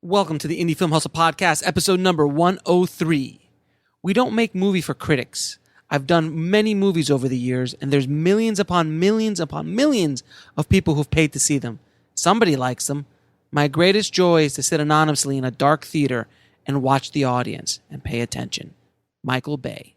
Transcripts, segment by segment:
Welcome to the Indie Film Hustle Podcast, episode number 103. We don't make movie for critics. I've done many movies over the years, and there's millions upon millions upon millions of people who've paid to see them. Somebody likes them. My greatest joy is to sit anonymously in a dark theater and watch the audience and pay attention. Michael Bay.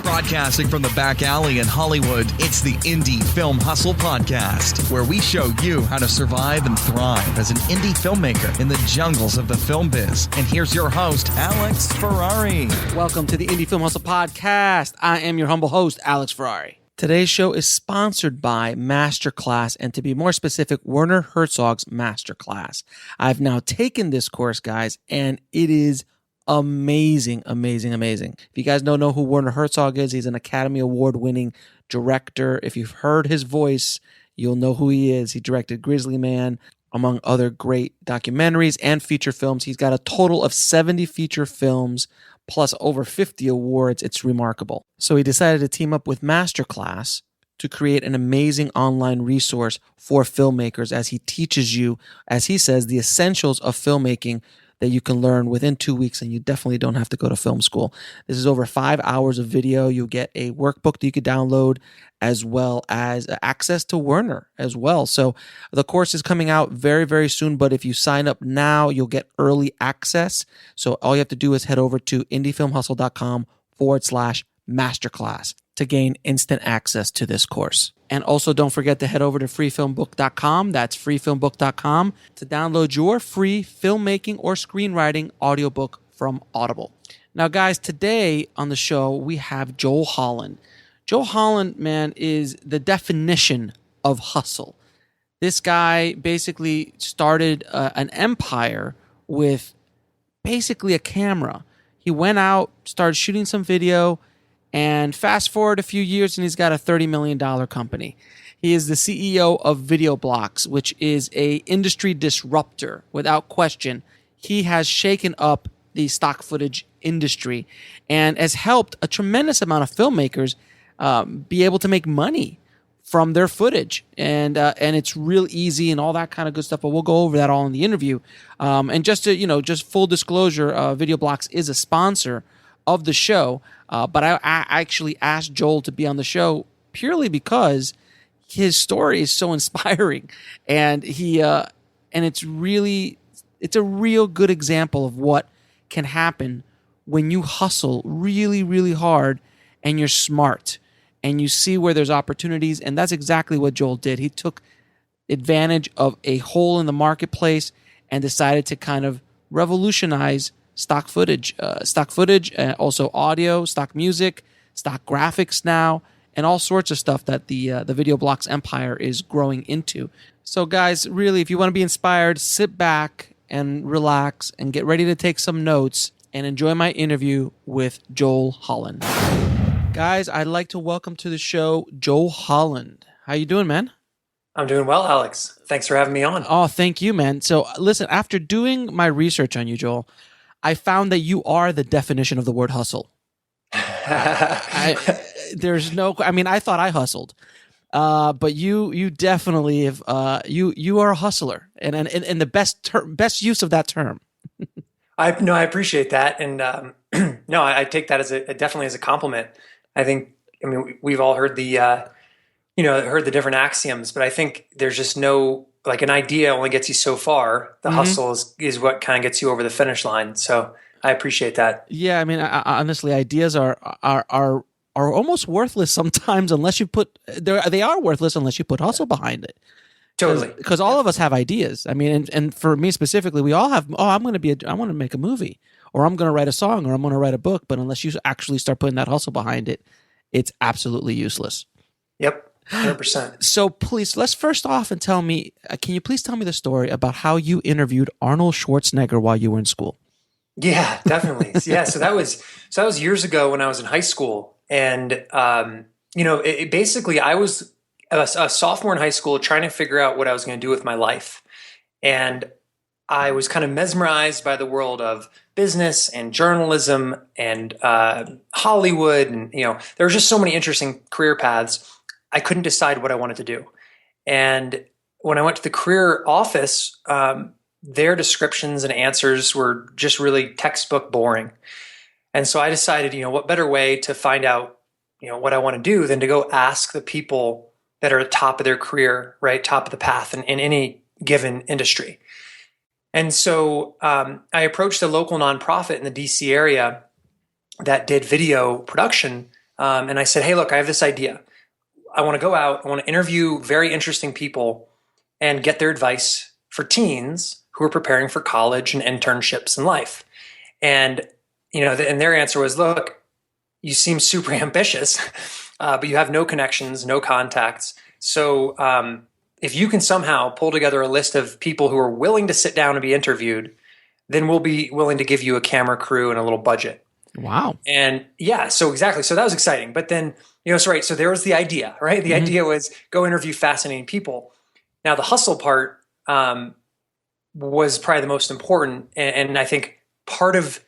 Broadcasting from the back alley in Hollywood, it's the Indie Film Hustle Podcast, where we show you how to survive and thrive as an indie filmmaker in the jungles of the film biz. And here's your host, Alex Ferrari. Welcome to the Indie Film Hustle Podcast. I am your humble host, Alex Ferrari. Today's show is sponsored by Masterclass, and to be more specific, Werner Herzog's Masterclass. I've now taken this course, guys, and it is amazing. If you guys don't know who Werner Herzog is, he's an Academy Award-winning director. If you've heard his voice, you'll know who he is. He directed Grizzly Man, among other great documentaries and feature films. He's got a total of 70 feature films, plus over 50 awards. It's remarkable. So he decided to team up with Masterclass to create an amazing online resource for filmmakers as he teaches you, as he says, the essentials of filmmaking that you can learn within 2 weeks, and you definitely don't have to go to film school. This is over 5 hours of video. You'll get a workbook that you could download, as well as access to Werner as well. So the course is coming out very, very soon, but if you sign up now, you'll get early access. So all you have to do is head over to indiefilmhustle.com/masterclass to gain instant access to this course. And also don't forget to head over to freefilmbook.com. That's freefilmbook.com to download your free filmmaking or screenwriting audiobook from Audible. Now, guys, today on the show, we have Joel Holland. Joel Holland, man, is the definition of hustle. This guy basically started an empire with basically a camera. He went out, started shooting some video, and fast forward a few years, and he's got a $30 million company. He is the CEO of VideoBlocks, which is a industry disruptor, without question. He has shaken up the stock footage industry and has helped a tremendous amount of filmmakers be able to make money from their footage. And it's real easy and all that kind of good stuff, but we'll go over that all in the interview. And just full disclosure, VideoBlocks is a sponsor of the show, but I actually asked Joel to be on the show purely because his story is so inspiring, and it's a real good example of what can happen when you hustle really, really hard and you're smart and you see where there's opportunities, and that's exactly what Joel did. He took advantage of a hole in the marketplace and decided to kind of revolutionize stock footage, also audio, stock music, stock graphics now, and all sorts of stuff that the VideoBlocks empire is growing into. So guys, really, if you want to be inspired, sit back and relax and get ready to take some notes and enjoy my interview with Joel Holland. Guys, I'd like to welcome to the show Joel Holland. How you doing, man? I'm doing well, Alex. Thanks for having me on. Oh, thank you, man. So listen, after doing my research on you, Joel, I found that you are the definition of the word hustle. I thought I hustled, but you definitely have. You are a hustler, and the best use of that term. I appreciate that, and I take that definitely as a compliment. We've all heard the different axioms, but I think there's just no. Like, an idea only gets you so far. The hustle is what kind of gets you over the finish line. So I appreciate that. Yeah, honestly, ideas are almost worthless sometimes unless you put they are worthless unless you put hustle behind it. Totally, because all of us have ideas. And for me specifically, we all have. I want to make a movie, or I'm going to write a song, or I'm going to write a book. But unless you actually start putting that hustle behind it, it's absolutely useless. Yep. 100%. So please, let's first off and can you please tell me the story about how you interviewed Arnold Schwarzenegger while you were in school? Yeah, definitely. Yeah. So that was years ago when I was in high school. And, basically I was a sophomore in high school trying to figure out what I was going to do with my life. And I was kind of mesmerized by the world of business and journalism and Hollywood. And, there were just so many interesting career paths. I couldn't decide what I wanted to do. And when I went to the career office, their descriptions and answers were just really textbook boring. And so I decided, what better way to find out, what I want to do than to go ask the people that are at the top of their career, right? Top of the path in any given industry. And so I approached a local nonprofit in the DC area that did video production. And I said, hey, look, I have this idea. I want to go out, I want to interview very interesting people and get their advice for teens who are preparing for college and internships in life. And, and their answer was, look, you seem super ambitious, but you have no connections, no contacts. So if you can somehow pull together a list of people who are willing to sit down and be interviewed, then we'll be willing to give you a camera crew and a little budget. Wow. And yeah, so exactly. So that was exciting. But then, so there was the idea, right? The idea was go interview fascinating people. Now the hustle part was probably the most important. And I think part of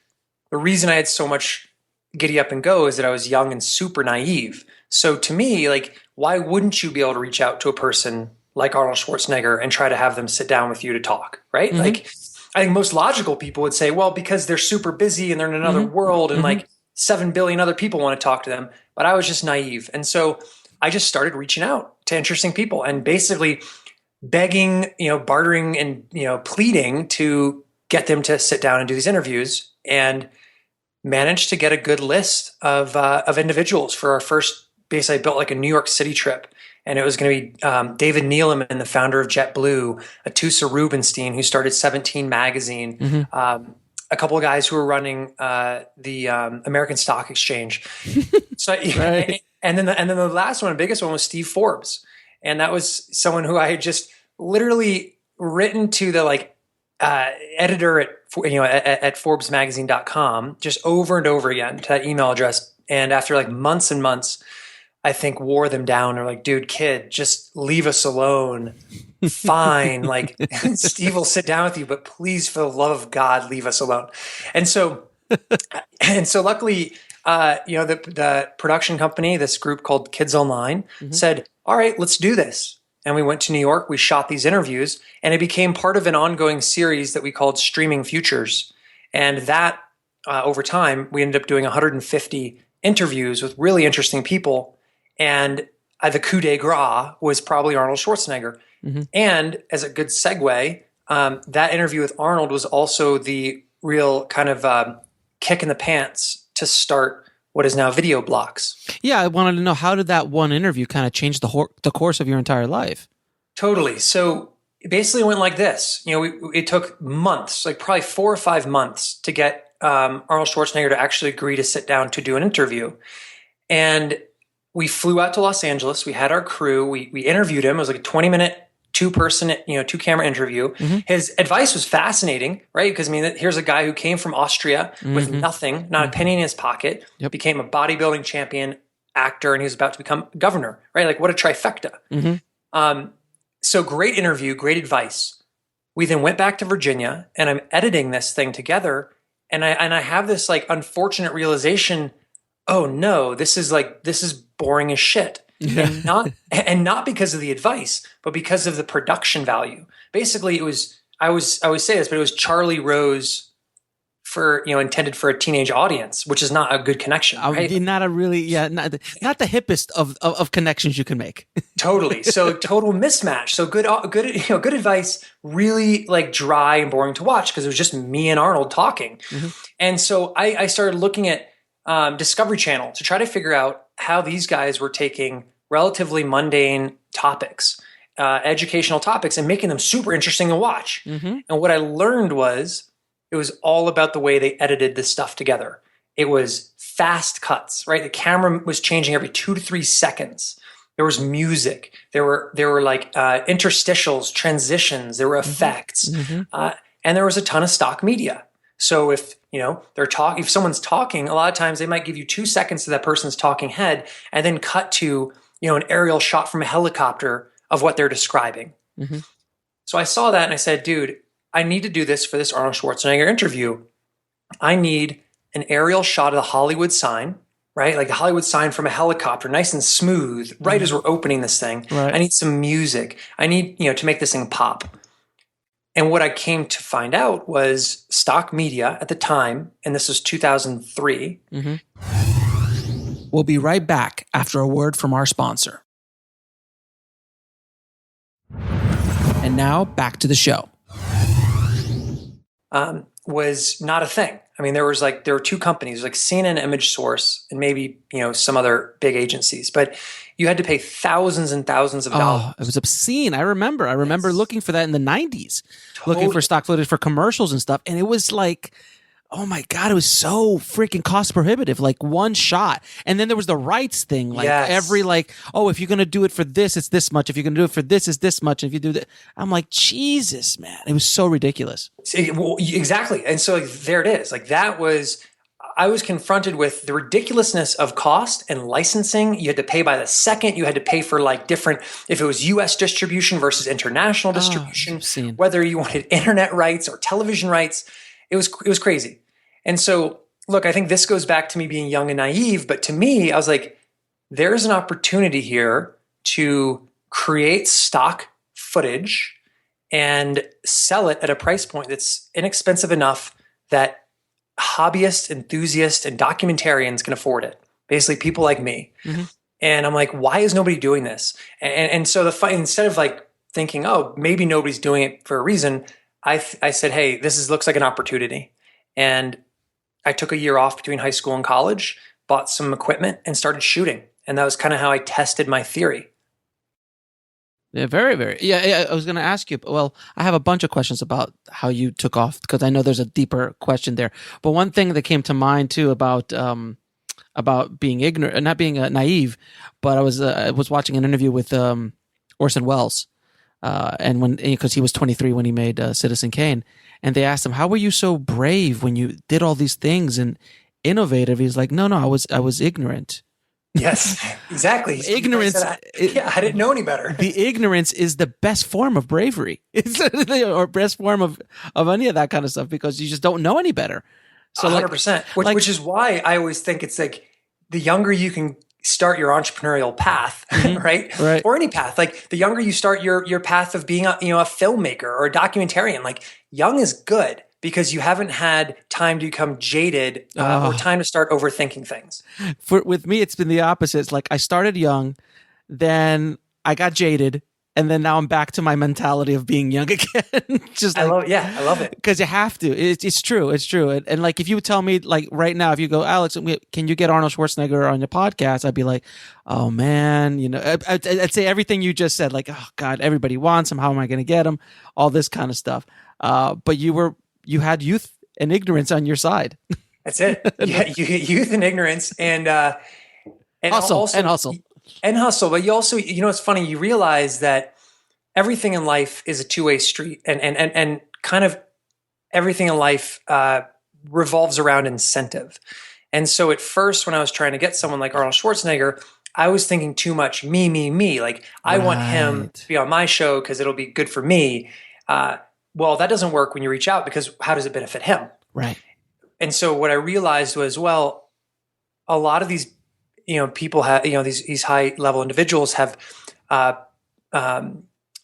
the reason I had so much giddy up and go is that I was young and super naive. So to me, why wouldn't you be able to reach out to a person like Arnold Schwarzenegger and try to have them sit down with you to talk, right? Mm-hmm. I think most logical people would say, well, because they're super busy and they're in another world and 7 billion other people want to talk to them. But I was just naive. And so I just started reaching out to interesting people and basically begging, bartering and, pleading to get them to sit down and do these interviews, and managed to get a good list of individuals for our first. Basically, I built a New York City trip. And it was going to be David Neeleman, the founder of JetBlue, Atusa Rubinstein, who started 17 Magazine, a couple of guys who were running the American Stock Exchange. So, right. and then the last one, the biggest one, was Steve Forbes, and that was someone who I had just literally written to the editor at ForbesMagazine.com just over and over again to that email address, and after months and months, I think wore them down. They're like, dude, kid, just leave us alone. Fine. Steve will sit down with you, but please, for the love of God, leave us alone. And so luckily, the production company, this group called Kids Online, said, all right, let's do this. And we went to New York, we shot these interviews, and it became part of an ongoing series that we called Streaming Futures. And that, over time, we ended up doing 150 interviews with really interesting people. And the coup de grace was probably Arnold Schwarzenegger. And as a good segue, that interview with Arnold was also the real kind of kick in the pants to start what is now VideoBlocks. Yeah, I wanted to know, how did that one interview kind of change the course of your entire life? Totally. So it basically went like this. It took months, probably 4 or 5 months, to get Arnold Schwarzenegger to actually agree to sit down to do an interview. And we flew out to Los Angeles. We had our crew. We interviewed him. It was a 20-minute, two-person, two-camera interview. His advice was fascinating, right? Because, here's a guy who came from Austria with nothing, not a penny in his pocket, became a bodybuilding champion, actor, and he was about to become governor, right? What a trifecta. So great interview, great advice. We then went back to Virginia, and I'm editing this thing together, and I have this unfortunate realization, oh no, this is boring as shit. And not because of the advice, but because of the production value. Basically, it was, I always say this, but it was Charlie Rose intended for a teenage audience, which is not a good connection, right? Not a really, not the hippest of connections you can make. Totally. So total mismatch. So good advice, really dry and boring to watch because it was just me and Arnold talking. And so I started looking at Discovery Channel to try to figure out how these guys were taking relatively mundane topics, educational topics, and making them super interesting to watch. And what I learned was it was all about the way they edited this stuff together. It was fast cuts, right? The camera was changing every 2 to 3 seconds. There was music. There were interstitials, transitions. There were effects, and there was a ton of stock media. So if if someone's talking, a lot of times they might give you 2 seconds to that person's talking head, and then cut to an aerial shot from a helicopter of what they're describing. So I saw that and I said, dude, I need to do this for this Arnold Schwarzenegger interview. I need an aerial shot of the Hollywood sign, right? Like a Hollywood sign from a helicopter, nice and smooth, right as we're opening this thing. Right. I need some music. I need, to make this thing pop. And what I came to find out was stock media at the time, and this was 2003. We'll be right back after a word from our sponsor. And now back to the show. Was not a thing. I mean, there were two companies, like CNN Image Source and maybe, some other big agencies, but you had to pay thousands and thousands of dollars. Oh, it was obscene. I remember Yes. looking for that in the 90s, Totally. looking for stock footage for commercials and stuff. And it was like, oh my God, it was so freaking cost prohibitive, like one shot. And then there was the rights thing, like Yes. if you're going to do it for this, it's this much. If you're going to do it for this, it's this much. If you do that, I'm like, Jesus, man, it was so ridiculous. Well, exactly. And so there it is. Like I was confronted with the ridiculousness of cost and licensing. You had to pay by the second. You had to pay for like different, if it was US distribution versus international distribution, obscene. whether you wanted internet rights or television rights. It was crazy. And so, look, I think this goes back to me being young and naive, but to me, I was like, there's an opportunity here to create stock footage and sell it at a price point that's inexpensive enough that hobbyists, enthusiasts, and documentarians can afford it. Basically, people like me. And I'm like, why is nobody doing this? And so instead of like thinking, oh, maybe nobody's doing it for a reason, I said, hey, looks like an opportunity. And I took a year off between high school and college, bought some equipment, and started shooting. And that was kind of how I tested my theory. Yeah, very, very. Yeah, I was going to ask you. Well, I have a bunch of questions about how you took off because I know there's a deeper question there. But one thing that came to mind too about being ignorant, not being naive, but I was watching an interview with Orson Welles, and because he was 23 when he made Citizen Kane, and they asked him, "How were you so brave when you did all these things and innovative?" He's like, "No, I was ignorant." Yes, exactly. Ignorance. I didn't know any better. The ignorance is the best form of bravery, or best form of any of that kind of stuff, because you just don't know any better. So 100%, which is why I always think it's like the younger you can start your entrepreneurial path, right? Or any path, like the younger you start your path of being a filmmaker or a documentarian, like young is good because you haven't had time to become jaded or time to start overthinking things. With me, it's been the opposite. It's like I started young, then I got jaded, and then now I'm back to my mentality of being young again. Just like, I love it. Because you have to. It's true. It's true. And like if you would tell me like right now, if you go, Alex, can you get Arnold Schwarzenegger on your podcast? I'd be like, oh man, I'd say everything you just said. Like, oh God, everybody wants him. How am I going to get him? All this kind of stuff. But you had youth and ignorance on your side. That's it. Yeah, youth and ignorance and hustle. And hustle. But you also, it's funny, you realize that everything in life is a two-way street and kind of everything in life revolves around incentive. And so at first, when I was trying to get someone like Arnold Schwarzenegger, I was thinking too much me. Like, I want him to be on my show because it'll be good for me. Well, that doesn't work when you reach out because how does it benefit him? Right. And so what I realized was, well, a lot of these people have, these high level individuals have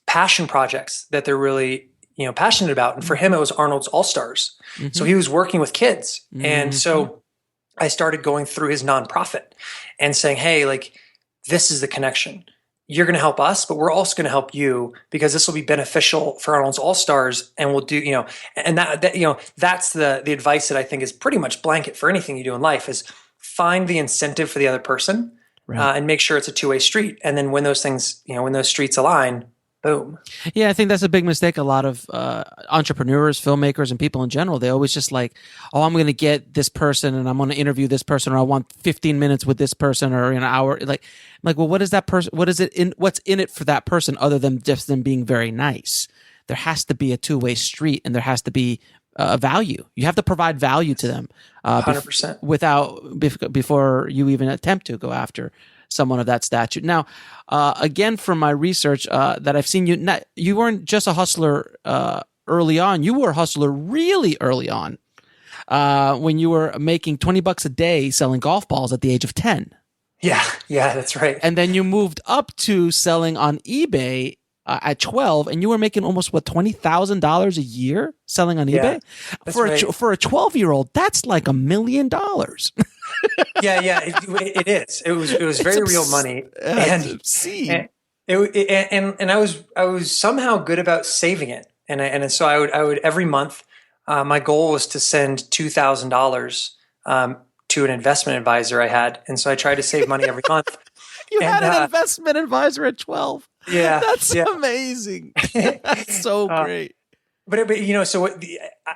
passion projects that they're really, passionate about. And for him, it was Arnold's All-Stars. Mm-hmm. So he was working with kids. Mm-hmm. And so I started going through his nonprofit and saying, hey, like, this is the connection. You're going to help us, but we're also going to help you because this will be beneficial for Arnold's All-Stars. And we'll do, and that's the advice that I think is pretty much blanket for anything you do in life is find the incentive for the other person and make sure it's a two-way street. And then when those things, when those streets align, boom. Yeah, I think that's a big mistake. A lot of entrepreneurs, filmmakers, and people in general, they always just like, oh, I'm going to get this person and I'm going to interview this person, or I want 15 minutes with this person or an hour. Like, well, what is that person? What's in it for that person other than just them being very nice? There has to be a two-way street, and there has to be a value. You have to provide value to them 100% before you even attempt to go after someone of that stature. Now, again, from my research that I've seen, you weren't just a hustler early on. You were a hustler really early on when you were making $20 a day selling golf balls at the age of 10. Yeah, that's right. And then you moved up to selling on eBay at 12, and you were making almost what, $20,000 a year selling on eBay. For a 12-year-old, that's like $1 million. Yeah, it is. It was very real money, and obscene. And I was somehow good about saving it, and so I would every month. My goal was to send $2,000 to an investment advisor I had, and so I tried to save money every month. You had an investment advisor at 12. Yeah, that's amazing. That's so great. But so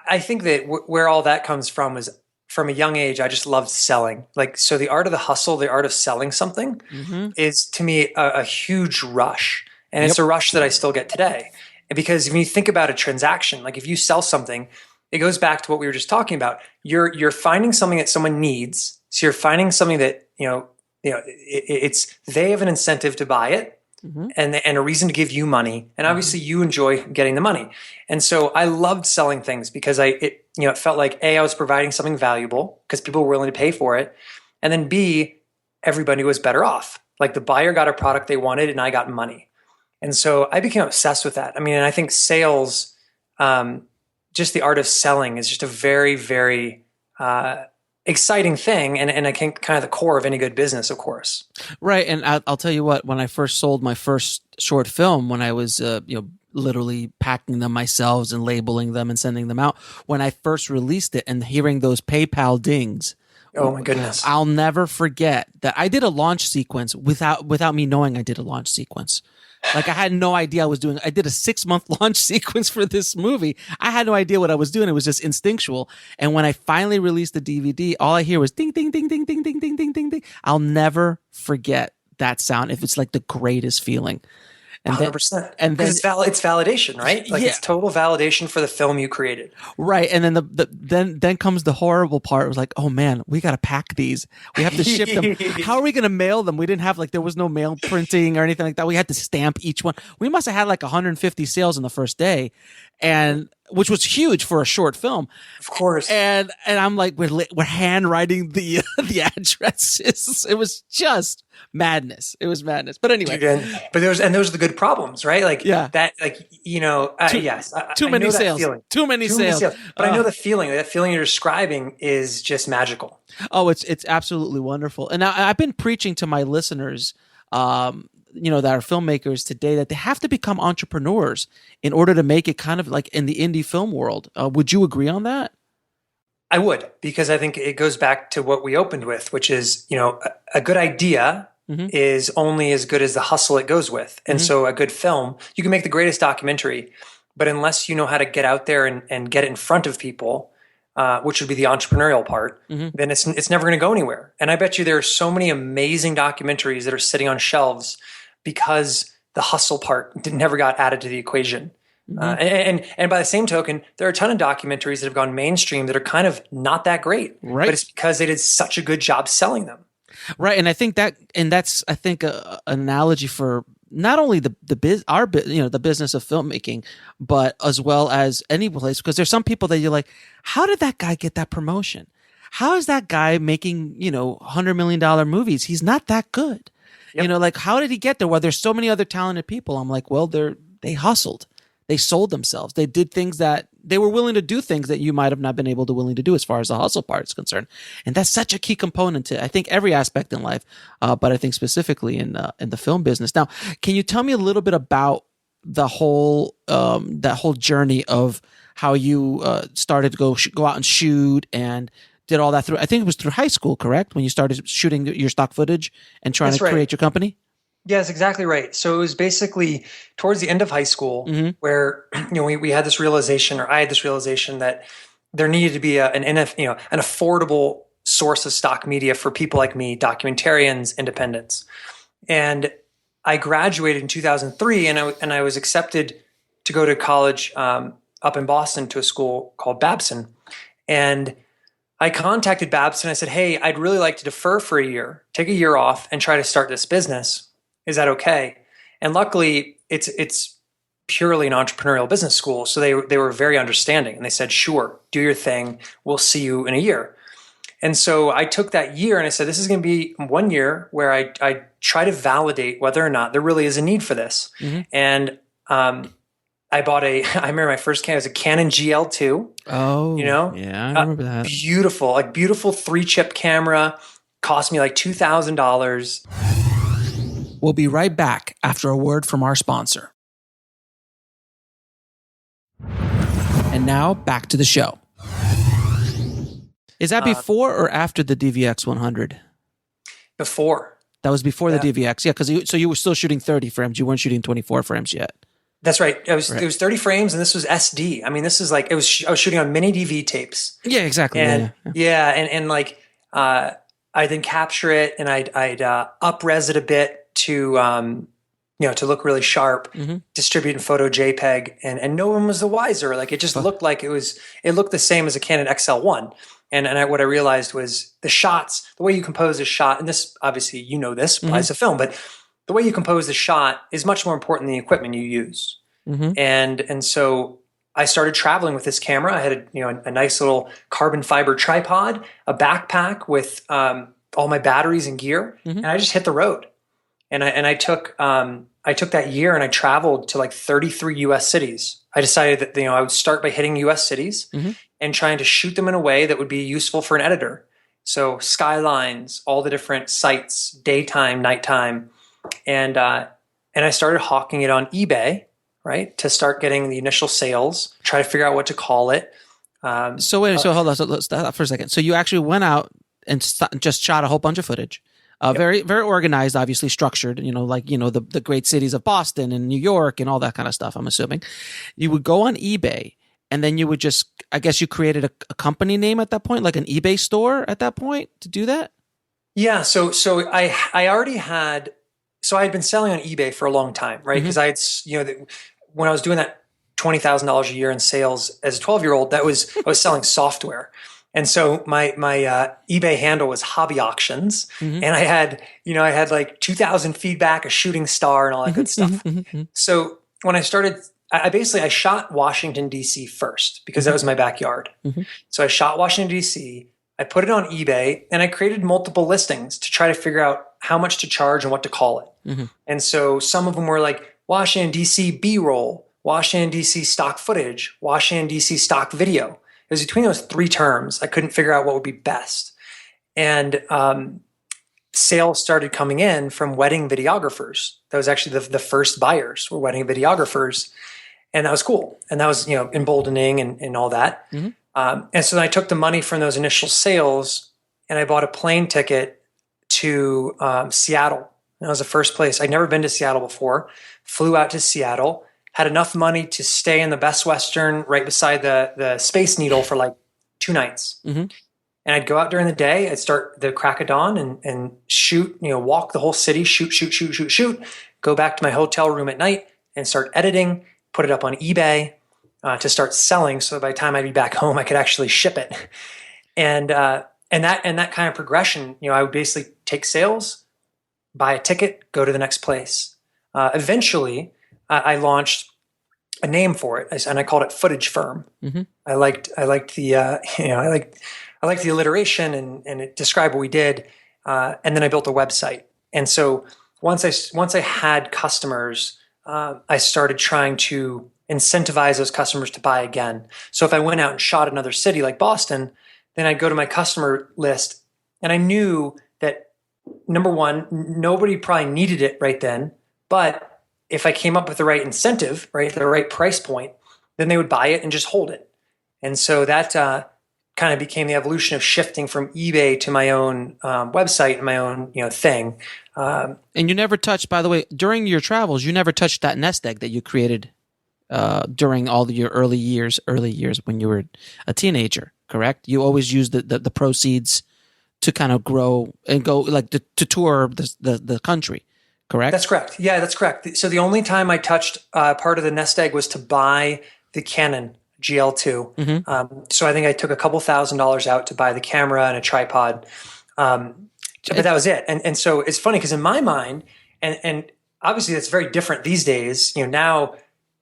I think that where all that comes from is from a young age. I just loved selling. So the art of the hustle, the art of selling something, is to me a huge rush, and it's a rush that I still get today. Because when you think about a transaction, like if you sell something, it goes back to what we were just talking about. You're finding something that someone needs. So you're finding something that it's they have an incentive to buy it, and a reason to give you money, and obviously you enjoy getting the money. And so I loved selling things because it felt like A, I was providing something valuable because people were willing to pay for it, and then B, everybody was better off. Like the buyer got a product they wanted, and I got money. And so I became obsessed with that. I mean, and I think sales, just the art of selling, is just a very, very exciting thing, and I think kind of the core of any good business, of course. Right, and I'll tell you what. When I first sold my first short film, when I was literally packing them myself and labeling them and sending them out, when I first released it and hearing those PayPal dings. Oh my goodness! I'll never forget that I did a launch sequence without me knowing I did a launch sequence. Like I had no idea I did a 6-month launch sequence for this movie. I had no idea what I was doing. It was just instinctual. And when I finally released the DVD, all I hear was ding, ding, ding, ding, ding, ding, ding, ding, ding, ding. I'll never forget that sound. If it's like the greatest feeling. And 100%. And then it's validation, right? Like it's total validation for the film you created. Right. And then then comes the horrible part. It was like, oh man, we got to pack these. We have to ship them. How are we going to mail them? We didn't have there was no mail printing or anything like that. We had to stamp each one. We must have had 150 sales in the first day, and which was huge for a short film. Of course. And I'm like, we're handwriting the addresses. It was just madness. It was madness. But anyway, but those are the good problems, right? Yes. Too many sales. Too many sales. But I know the feeling. That feeling you're describing is just magical. Oh, it's absolutely wonderful. And I've been preaching to my listeners, that are filmmakers today, that they have to become entrepreneurs in order to make it kind of like in the indie film world. Would you agree on that? I would, because I think it goes back to what we opened with, which is, a good idea is only as good as the hustle it goes with. And so a good film, you can make the greatest documentary, but unless you know how to get out there and get it in front of people, which would be the entrepreneurial part, then it's never going to go anywhere. And I bet you there are so many amazing documentaries that are sitting on shelves because the hustle part never got added to the equation. And by the same token, there are a ton of documentaries that have gone mainstream that are kind of not that great, right? But it's because they did such a good job selling them. Right. And I think that's an analogy for not only the business of filmmaking, but as well as any place, because there's some people that you're like, how did that guy get that promotion? How is that guy making, $100 million movies? He's not that good. Yep. How did he get there? Well, there's so many other talented people. I'm like, well, they hustled. They sold themselves. They did things that they were willing to do, things that you might have not been able to willing to do as far as the hustle part is concerned. And that's such a key component to, I think, every aspect in life, but I think specifically in the film business. Now, can you tell me a little bit about the whole that whole journey of how you started to go out and shoot and did all that through? I think it was through high school, correct? When you started shooting your stock footage and trying to create your company? Yeah, that's exactly right. So it was basically towards the end of high school where we had this realization, or I had this realization, that there needed to be an affordable source of stock media for people like me, documentarians, independents. And I graduated in 2003, and I was accepted to go to college up in Boston to a school called Babson. And I contacted Babson. I said, hey, I'd really like to defer for a year, take a year off, and try to start this business. Is that okay? And luckily, it's purely an entrepreneurial business school, so they were very understanding, and they said, sure, do your thing. We'll see you in a year. And so I took that year, and I said, this is going to be 1 year where I try to validate whether or not there really is a need for this. And I remember my first camera was a Canon GL2. Oh, you know, yeah, I remember that. Beautiful 3-chip camera, cost me like $2,000. We'll be right back after a word from our sponsor. And now back to the show. Is that before or after the DVX 100? Before. That was before the DVX, yeah. Because you were still shooting 30 frames. You weren't shooting 24 frames yet. That's right. It was 30 frames, and this was SD. I mean, this is like I was shooting on mini DV tapes. Yeah, exactly. And I'd then capture it, and I'd up-res it a bit to to look really sharp, distribute in photo JPEG, and no one was the wiser. Like it just looked like it looked the same as a Canon XL1. And what I realized was the shots, the way you compose a shot, and this obviously applies to film, but the way you compose the shot is much more important than the equipment you use. And so I started traveling with this camera. I had a nice little carbon fiber tripod, a backpack with all my batteries and gear, and I just hit the road. And I took that year and I traveled to like 33 U.S. cities. I decided that I would start by hitting U.S. cities and trying to shoot them in a way that would be useful for an editor. So skylines, all the different sites, daytime, nighttime, and I started hawking it on eBay, right, to start getting the initial sales. Try to figure out what to call it. So hold on. So let's stop for a second. So you actually went out and just shot a whole bunch of footage. Very, very organized, obviously structured, the great cities of Boston and New York and all that kind of stuff, I'm assuming. You would go on eBay and then you would I guess you created a company name at that point, like an eBay store at that point to do that? Yeah. So I already had, I had been selling on eBay for a long time, right? Because I had, when I was doing that $20,000 a year in sales as a 12-year-old, I was selling software. And so my eBay handle was Hobby Auctions, and I had like 2,000 feedback, a shooting star, and all that good stuff. So when I started, I shot Washington D.C. first because that was my backyard. So I shot Washington D.C. I put it on eBay, and I created multiple listings to try to figure out how much to charge and what to call it. And so some of them were like Washington D.C. B-roll, Washington D.C. stock footage, Washington D.C. stock video. It was between those three terms. I couldn't figure out what would be best. And sales started coming in from wedding videographers. That was actually the first buyers were wedding videographers. And that was cool. And that was, emboldening and all that. And so then I took the money from those initial sales and I bought a plane ticket to Seattle. And that was the first place. I'd never been to Seattle before. Flew out to Seattle. Had enough money to stay in the Best Western right beside the Space Needle for like 2 nights. And I'd go out during the day. I'd start the crack of dawn and shoot, walk the whole city, shoot, go back to my hotel room at night and start editing, put it up on eBay to start selling. So by the time I'd be back home, I could actually ship it. And that kind of progression, I would basically take sales, buy a ticket, go to the next place. Eventually, I launched a name for it, and I called it Footage Firm. I liked the I liked the alliteration, and it described what we did. And then I built a website. And so once I had customers, I started trying to incentivize those customers to buy again. So if I went out and shot another city like Boston, then I'd go to my customer list, and I knew that number one, nobody probably needed it right then, but if I came up with the right incentive, right, the right price point, then they would buy it and just hold it. And so that kind of became the evolution of shifting from eBay to my own website and my own thing. And you never touched, by the way, during your travels, you never touched that nest egg that you created during all your early years when you were a teenager, correct? You always used the proceeds to kind of grow and go like to tour the country. Correct? That's correct. Yeah, that's correct. So the only time I touched part of the nest egg was to buy the Canon GL2. So I think I took a couple $1,000s out to buy the camera and a tripod. But that was it. And so it's funny because in my mind, and obviously that's very different these days. Now,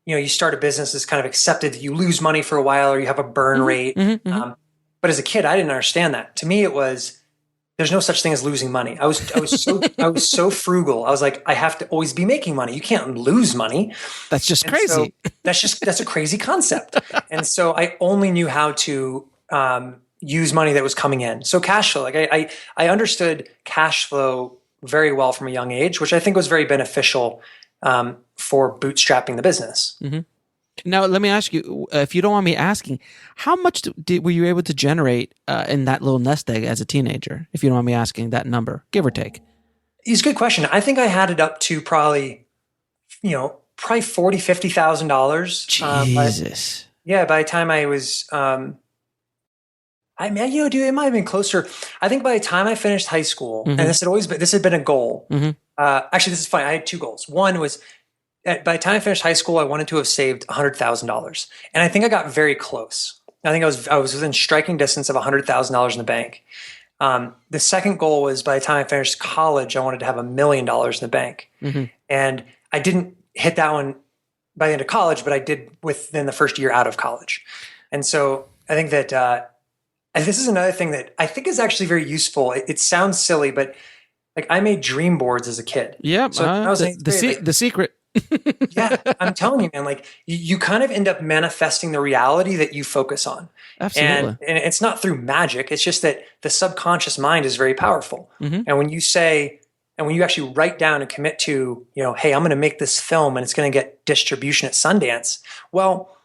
you start a business, it's kind of accepted that you lose money for a while or you have a burn rate. But as a kid, I didn't understand that. To me, it was there's no such thing as losing money. I was so frugal. I was like, I have to always be making money. You can't lose money. That's just crazy. So that's a crazy concept. And so I only knew how to use money that was coming in. So cash flow, like I understood cash flow very well from a young age, which I think was very beneficial for bootstrapping the business. Mm-hmm. Now, let me ask you, if you don't want me asking, how much were you able to generate in that little nest egg as a teenager? If you don't want me asking that number, give or take. It's a good question. I think I had it up to probably $40,000, $50,000. Jesus. By the time I was, dude, it might have been closer. I think by the time I finished high school, and this had been a goal. Mm-hmm. Actually, this is funny. I had two goals. One was, by the time I finished high school, I wanted to have saved $100,000, and I think I got very close. I think I was within striking distance of $100,000 in the bank. The second goal was, by the time I finished college, I wanted to have $1 million in the bank, and I didn't hit that one by the end of college, but I did within the first year out of college. And so I think that and this is another thing that I think is actually very useful. It sounds silly, but like I made dream boards as a kid. Yeah, so the secret. Yeah, I'm telling you, man, like you kind of end up manifesting the reality that you focus on. Absolutely. And it's not through magic. It's just that the subconscious mind is very powerful. Mm-hmm. And when you actually write down and commit to, hey, I'm going to make this film and it's going to get distribution at Sundance. Well,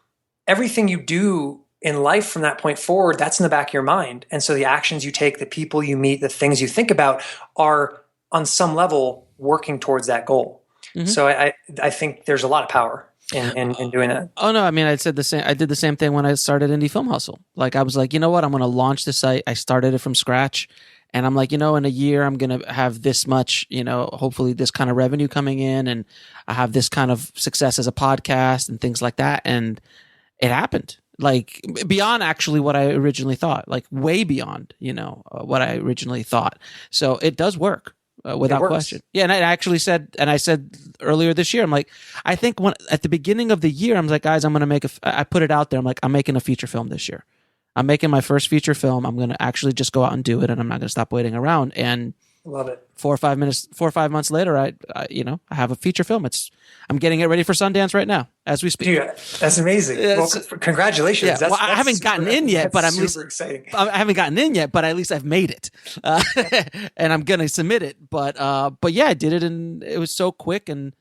everything you do in life from that point forward, that's in the back of your mind. And so the actions you take, the people you meet, the things you think about are on some level working towards that goal. Mm-hmm. So I think there's a lot of power in doing that. Oh no, I mean, I did the same thing when I started Indie Film Hustle. Like I was like, you know what, I'm going to launch the site. I started it from scratch. And I'm like, in a year, I'm going to have this much, hopefully this kind of revenue coming in, and I have this kind of success as a podcast and things like that. And it happened. Like beyond actually what I originally thought, like way beyond, what I originally thought. So it does work without question. Yeah. And I said earlier this year, I'm like, I think at the beginning of the year, I'm like, guys, I'm going to I put it out there. I'm like, I'm making a feature film this year. I'm making my first feature film. I'm going to actually just go out and do it. And I'm not going to stop waiting around. And love it. 4 or 5 months later, I have a feature film. I'm getting it ready for Sundance right now as we speak. Dude, that's amazing. Well, congratulations. Yeah, I haven't gotten in yet, but I'm super exciting. I haven't gotten in yet, but at least I've made it, and I'm gonna submit it. But yeah, I did it, and it was so quick, and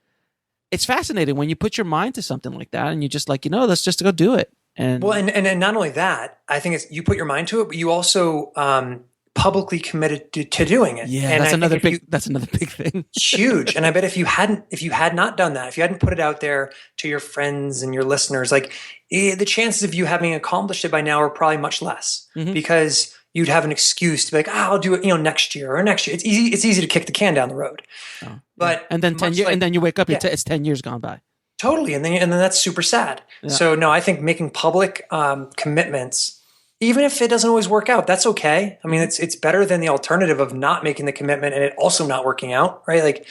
it's fascinating when you put your mind to something like that, and you just like, let's just go do it. And not only that, I think it's you put your mind to it, but you also publicly committed to doing it. Yeah, and that's another big thing. Huge. And I bet if you had not done that, if you hadn't put it out there to your friends and your listeners, like the chances of you having accomplished it by now are probably much less, because you'd have an excuse to be like, I'll do it, next year or next year. It's easy to kick the can down the road. Oh, but and then 10 years, and then you wake up, it's 10 years gone by. Totally. And then that's super sad. Yeah. So no, I think making public commitments, even if it doesn't always work out, that's okay. I mean, it's better than the alternative of not making the commitment and it also not working out, right? Like,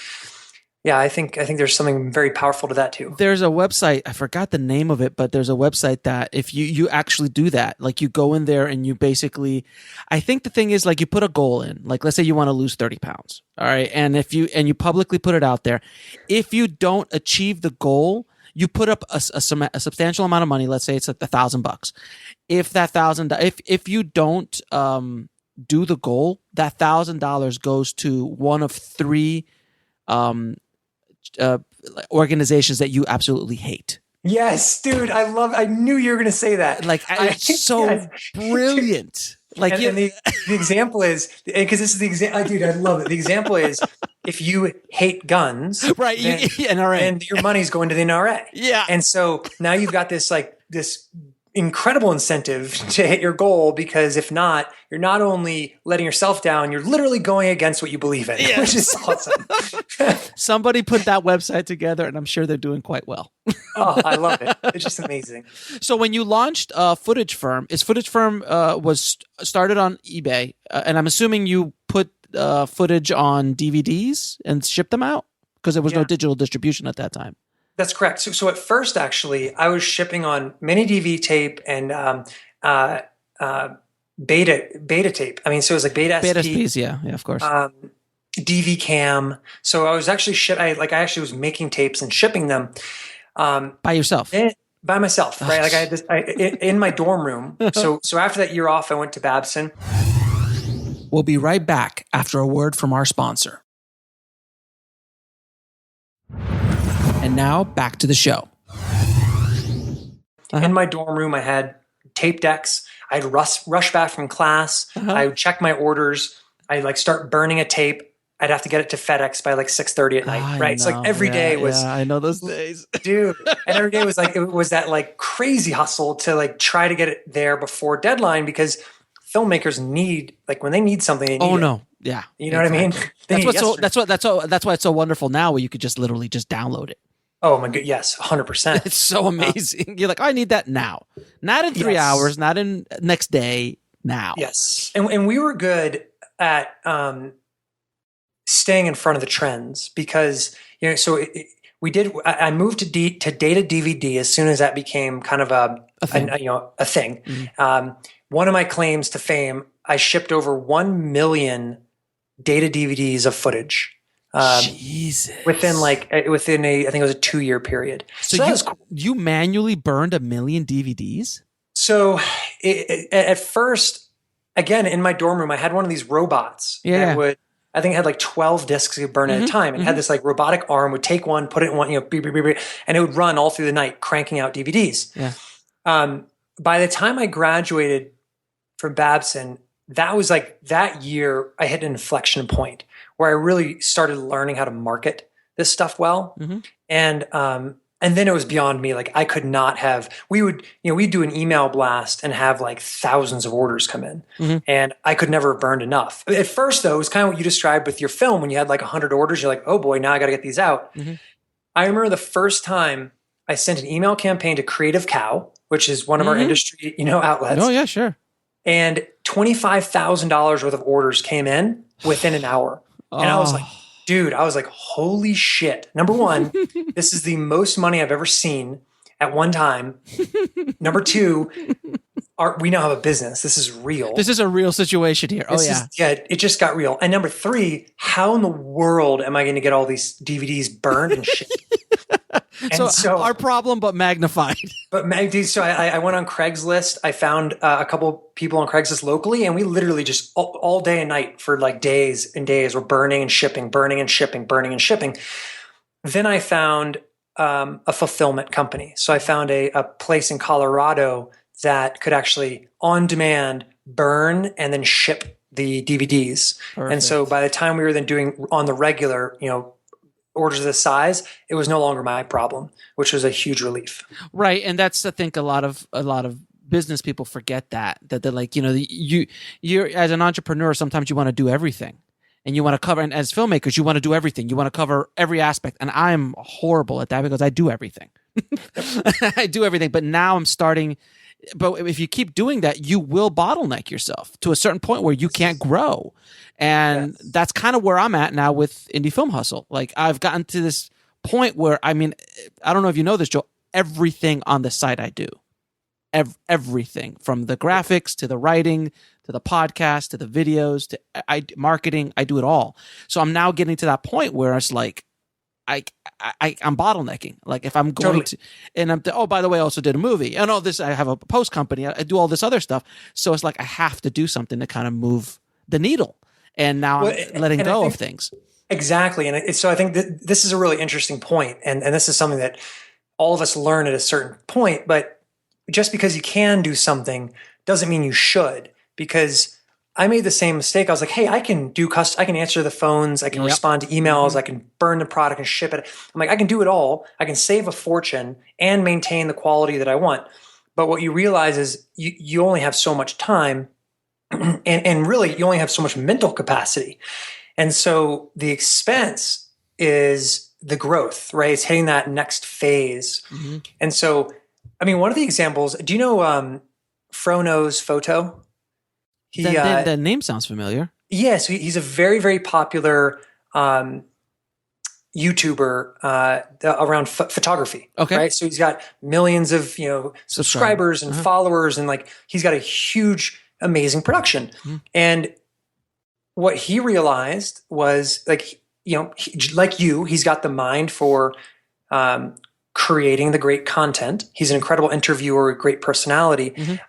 yeah, I think there's something very powerful to that too. There's a website, I forgot the name of it, but there's a website that if you actually do that, like you go in there and you basically, I think the thing is like you put a goal in, like let's say you want to lose 30 pounds. All right. And you publicly put it out there, if you don't achieve the goal, you put up a substantial amount of money. Let's say it's $1,000. If you don't do the goal, that $1,000 goes to one of 3 organizations that you absolutely hate. Yes, dude, I knew you were going to say that. Like, it's so brilliant. Like, and the example is, because this is the example, dude, I love it. The example is, if you hate guns, right, NRA, and your money's going to the NRA. Yeah. And so now you've got this incredible incentive to hit your goal, because if not, you're not only letting yourself down, you're literally going against what you believe in, which is awesome. Somebody put that website together, and I'm sure they're doing quite well. Oh, I love it. It's just amazing. So when you launched Footage Firm, Footage Firm was started on eBay, and I'm assuming you put footage on DVDs and shipped them out, because there was no digital distribution at that time. That's correct. So at first, actually, I was shipping on mini DV tape and beta tape. I mean, so it was like beta Beta SP, SPs, yeah, of course. DV cam. So I was actually I actually was making tapes and shipping them By yourself. by myself, right? Like I had this in my dorm room. So after that year off, I went to Babson. We'll be right back after a word from our sponsor. And now back to the show. In my dorm room, I had tape decks. I'd rush back from class. I would check my orders. I'd like start burning a tape. I'd have to get it to FedEx by like 6:30 at night, right? So like every day was, I know those days, dude. And every day was like, it was that like crazy hustle to like try to get it there before deadline, because filmmakers need, like when they need something, they need it. Yeah. You know what I mean? That's why it's so wonderful now, where you could just literally just download it. Oh my god, yes, 100%. It's so amazing. You're like, I need that now. Not in 3 hours, not in next day, now. Yes. And we were good at staying in front of the trends, because, you know, so I moved to data DVD as soon as that became kind of a thing. Mm-hmm. One of my claims to fame, I shipped over 1 million data DVDs of footage. Jesus. Within I think it was a 2-year period. So that was cool. You manually burned 1 million DVDs? So at first, again, in my dorm room, I had one of these robots that would, I think it had like 12 discs you burn at a time. And it had this like robotic arm, would take one, put it in one, beep, beep, beep, beep, and it would run all through the night, cranking out DVDs. Yeah. By the time I graduated from Babson, that was like that year I hit an inflection point where I really started learning how to market this stuff well. Mm-hmm. And then it was beyond me. Like I could not have, we'd do an email blast and have like thousands of orders come in. Mm-hmm. And I could never have burned enough. At first though, it was kind of what you described with your film. When you had like 100 orders, you're like, oh boy, now I got to get these out. Mm-hmm. I remember the first time I sent an email campaign to Creative Cow, which is one of our industry, outlets. Oh yeah, sure. And $25,000 worth of orders came in within an hour. And I was like, dude, holy shit. Number one, this is the most money I've ever seen at one time. Number two, we now have a business. This is real. This is a real situation here. It just got real. And number three, how in the world am I going to get all these DVDs burned and shit? So our problem, but magnified. So I went on Craigslist. I found a couple people on Craigslist locally, and we literally just all day and night for like days and days were burning and shipping. Then I found a fulfillment company. So I found a place in Colorado that could actually on demand burn and then ship the DVDs. Perfect. And so by the time we were then doing on the regular, orders of this size, it was no longer my problem, which was a huge relief. Right. And that's, I think, a lot of business people forget that they're like, you're as an entrepreneur, sometimes you want to do everything and you want to cover, and as filmmakers, you want to do everything. You want to cover every aspect. And I'm horrible at that because I do everything. I do everything. But now I'm starting, but if you keep doing that, you will bottleneck yourself to a certain point where you can't grow. And that's kind of where I'm at now with Indie Film Hustle. Like I've gotten to this point where, I mean, I don't know if you know this, Joe, everything on the site I do. Everything from the graphics to the writing to the podcast to the videos to marketing, I do it all. So I'm now getting to that point where it's like I'm bottlenecking. Like if I'm going to, and by the way, I also did a movie. And I have a post company. I do all this other stuff. So it's like I have to do something to kind of move the needle. And now I'm letting go of things. Exactly. And so I think that this is a really interesting point. And this is something that all of us learn at a certain point. But just because you can do something doesn't mean you should. Because I made the same mistake. I was like, hey, I can answer the phones. I can respond to emails. I can burn the product and ship it. I'm like, I can do it all. I can save a fortune and maintain the quality that I want. But what you realize is you only have so much time. And really, you only have so much mental capacity. And so the expense is the growth, right? It's hitting that next phase. Mm-hmm. And so, I mean, one of the examples, do you know Frono's Photo? That name sounds familiar. Yeah, so he's a very, very popular YouTuber around photography. Okay. Right? So he's got millions of, subscribers and followers. And like, he's got a huge amazing production. And what he realized was like, like he's got the mind for creating the great content. He's an incredible interviewer, a great personality.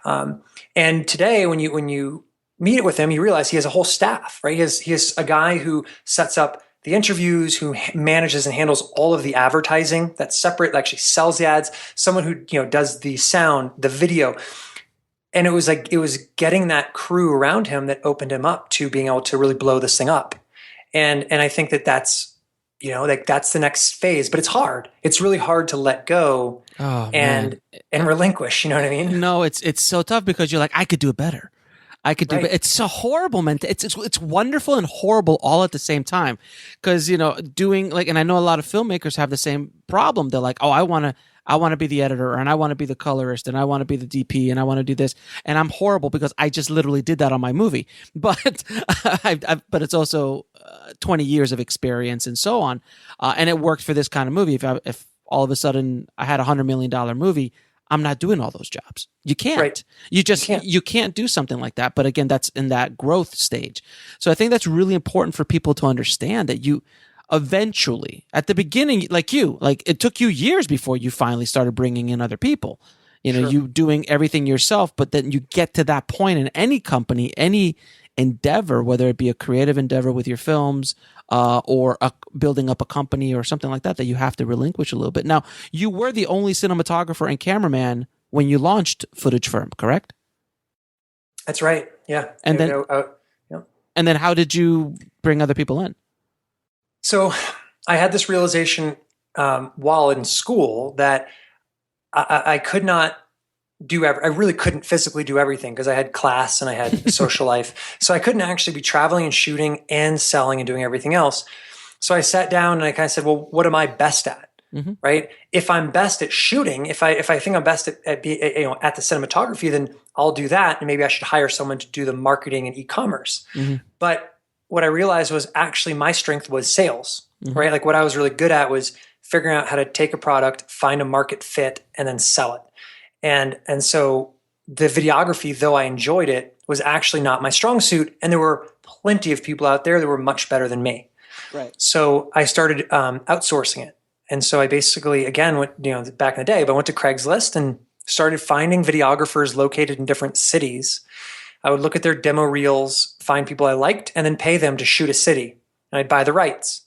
And today, when you meet with him, you realize he has a whole staff, right? He has a guy who sets up the interviews, who manages and handles all of the advertising that's separate, actually sells the ads, someone who does the sound, the video. And it was getting that crew around him that opened him up to being able to really blow this thing up. And I think that's that's the next phase, but it's hard. It's really hard to let go and relinquish. You know what I mean? No, it's so tough because you're like, I could do it better. I could do, but it's so horrible, man. It's wonderful and horrible all at the same time. Because doing and I know a lot of filmmakers have the same problem. They're like, oh, I want to be the editor, and I want to be the colorist, and I want to be the DP, and I want to do this, and I'm horrible because I just literally did that on my movie. But but it's also 20 years of experience and so on, and it worked for this kind of movie. If all of a sudden I had $100 million movie, I'm not doing all those jobs. You can't. Right. You can't do something like that. But again, that's in that growth stage. So I think that's really important for people to understand that you eventually, at the beginning, it took you years before you finally started bringing in other people. You doing everything yourself, but then you get to that point in any company, any endeavor, whether it be a creative endeavor with your films, or building up a company or something like that you have to relinquish a little bit. Now, you were the only cinematographer and cameraman when you launched Footage Firm, correct? That's right. Yeah. And then how did you bring other people in? So I had this realization while in school that I could not I really couldn't physically do everything because I had class and I had a social life. So I couldn't actually be traveling and shooting and selling and doing everything else. So I sat down and I kind of said, well, what am I best at? Right? If I'm best at shooting, if I think I'm best at the cinematography, then I'll do that. And maybe I should hire someone to do the marketing and e-commerce. But what I realized was actually my strength was sales, right? Like what I was really good at was figuring out how to take a product, find a market fit, and then sell it. And so the videography, though I enjoyed it, was actually not my strong suit. And there were plenty of people out there that were much better than me. Right. So I started outsourcing it. And so I basically, again, went, back in the day, but I went to Craigslist and started finding videographers located in different cities. I would look at their demo reels, find people I liked, and then pay them to shoot a city. And I'd buy the rights.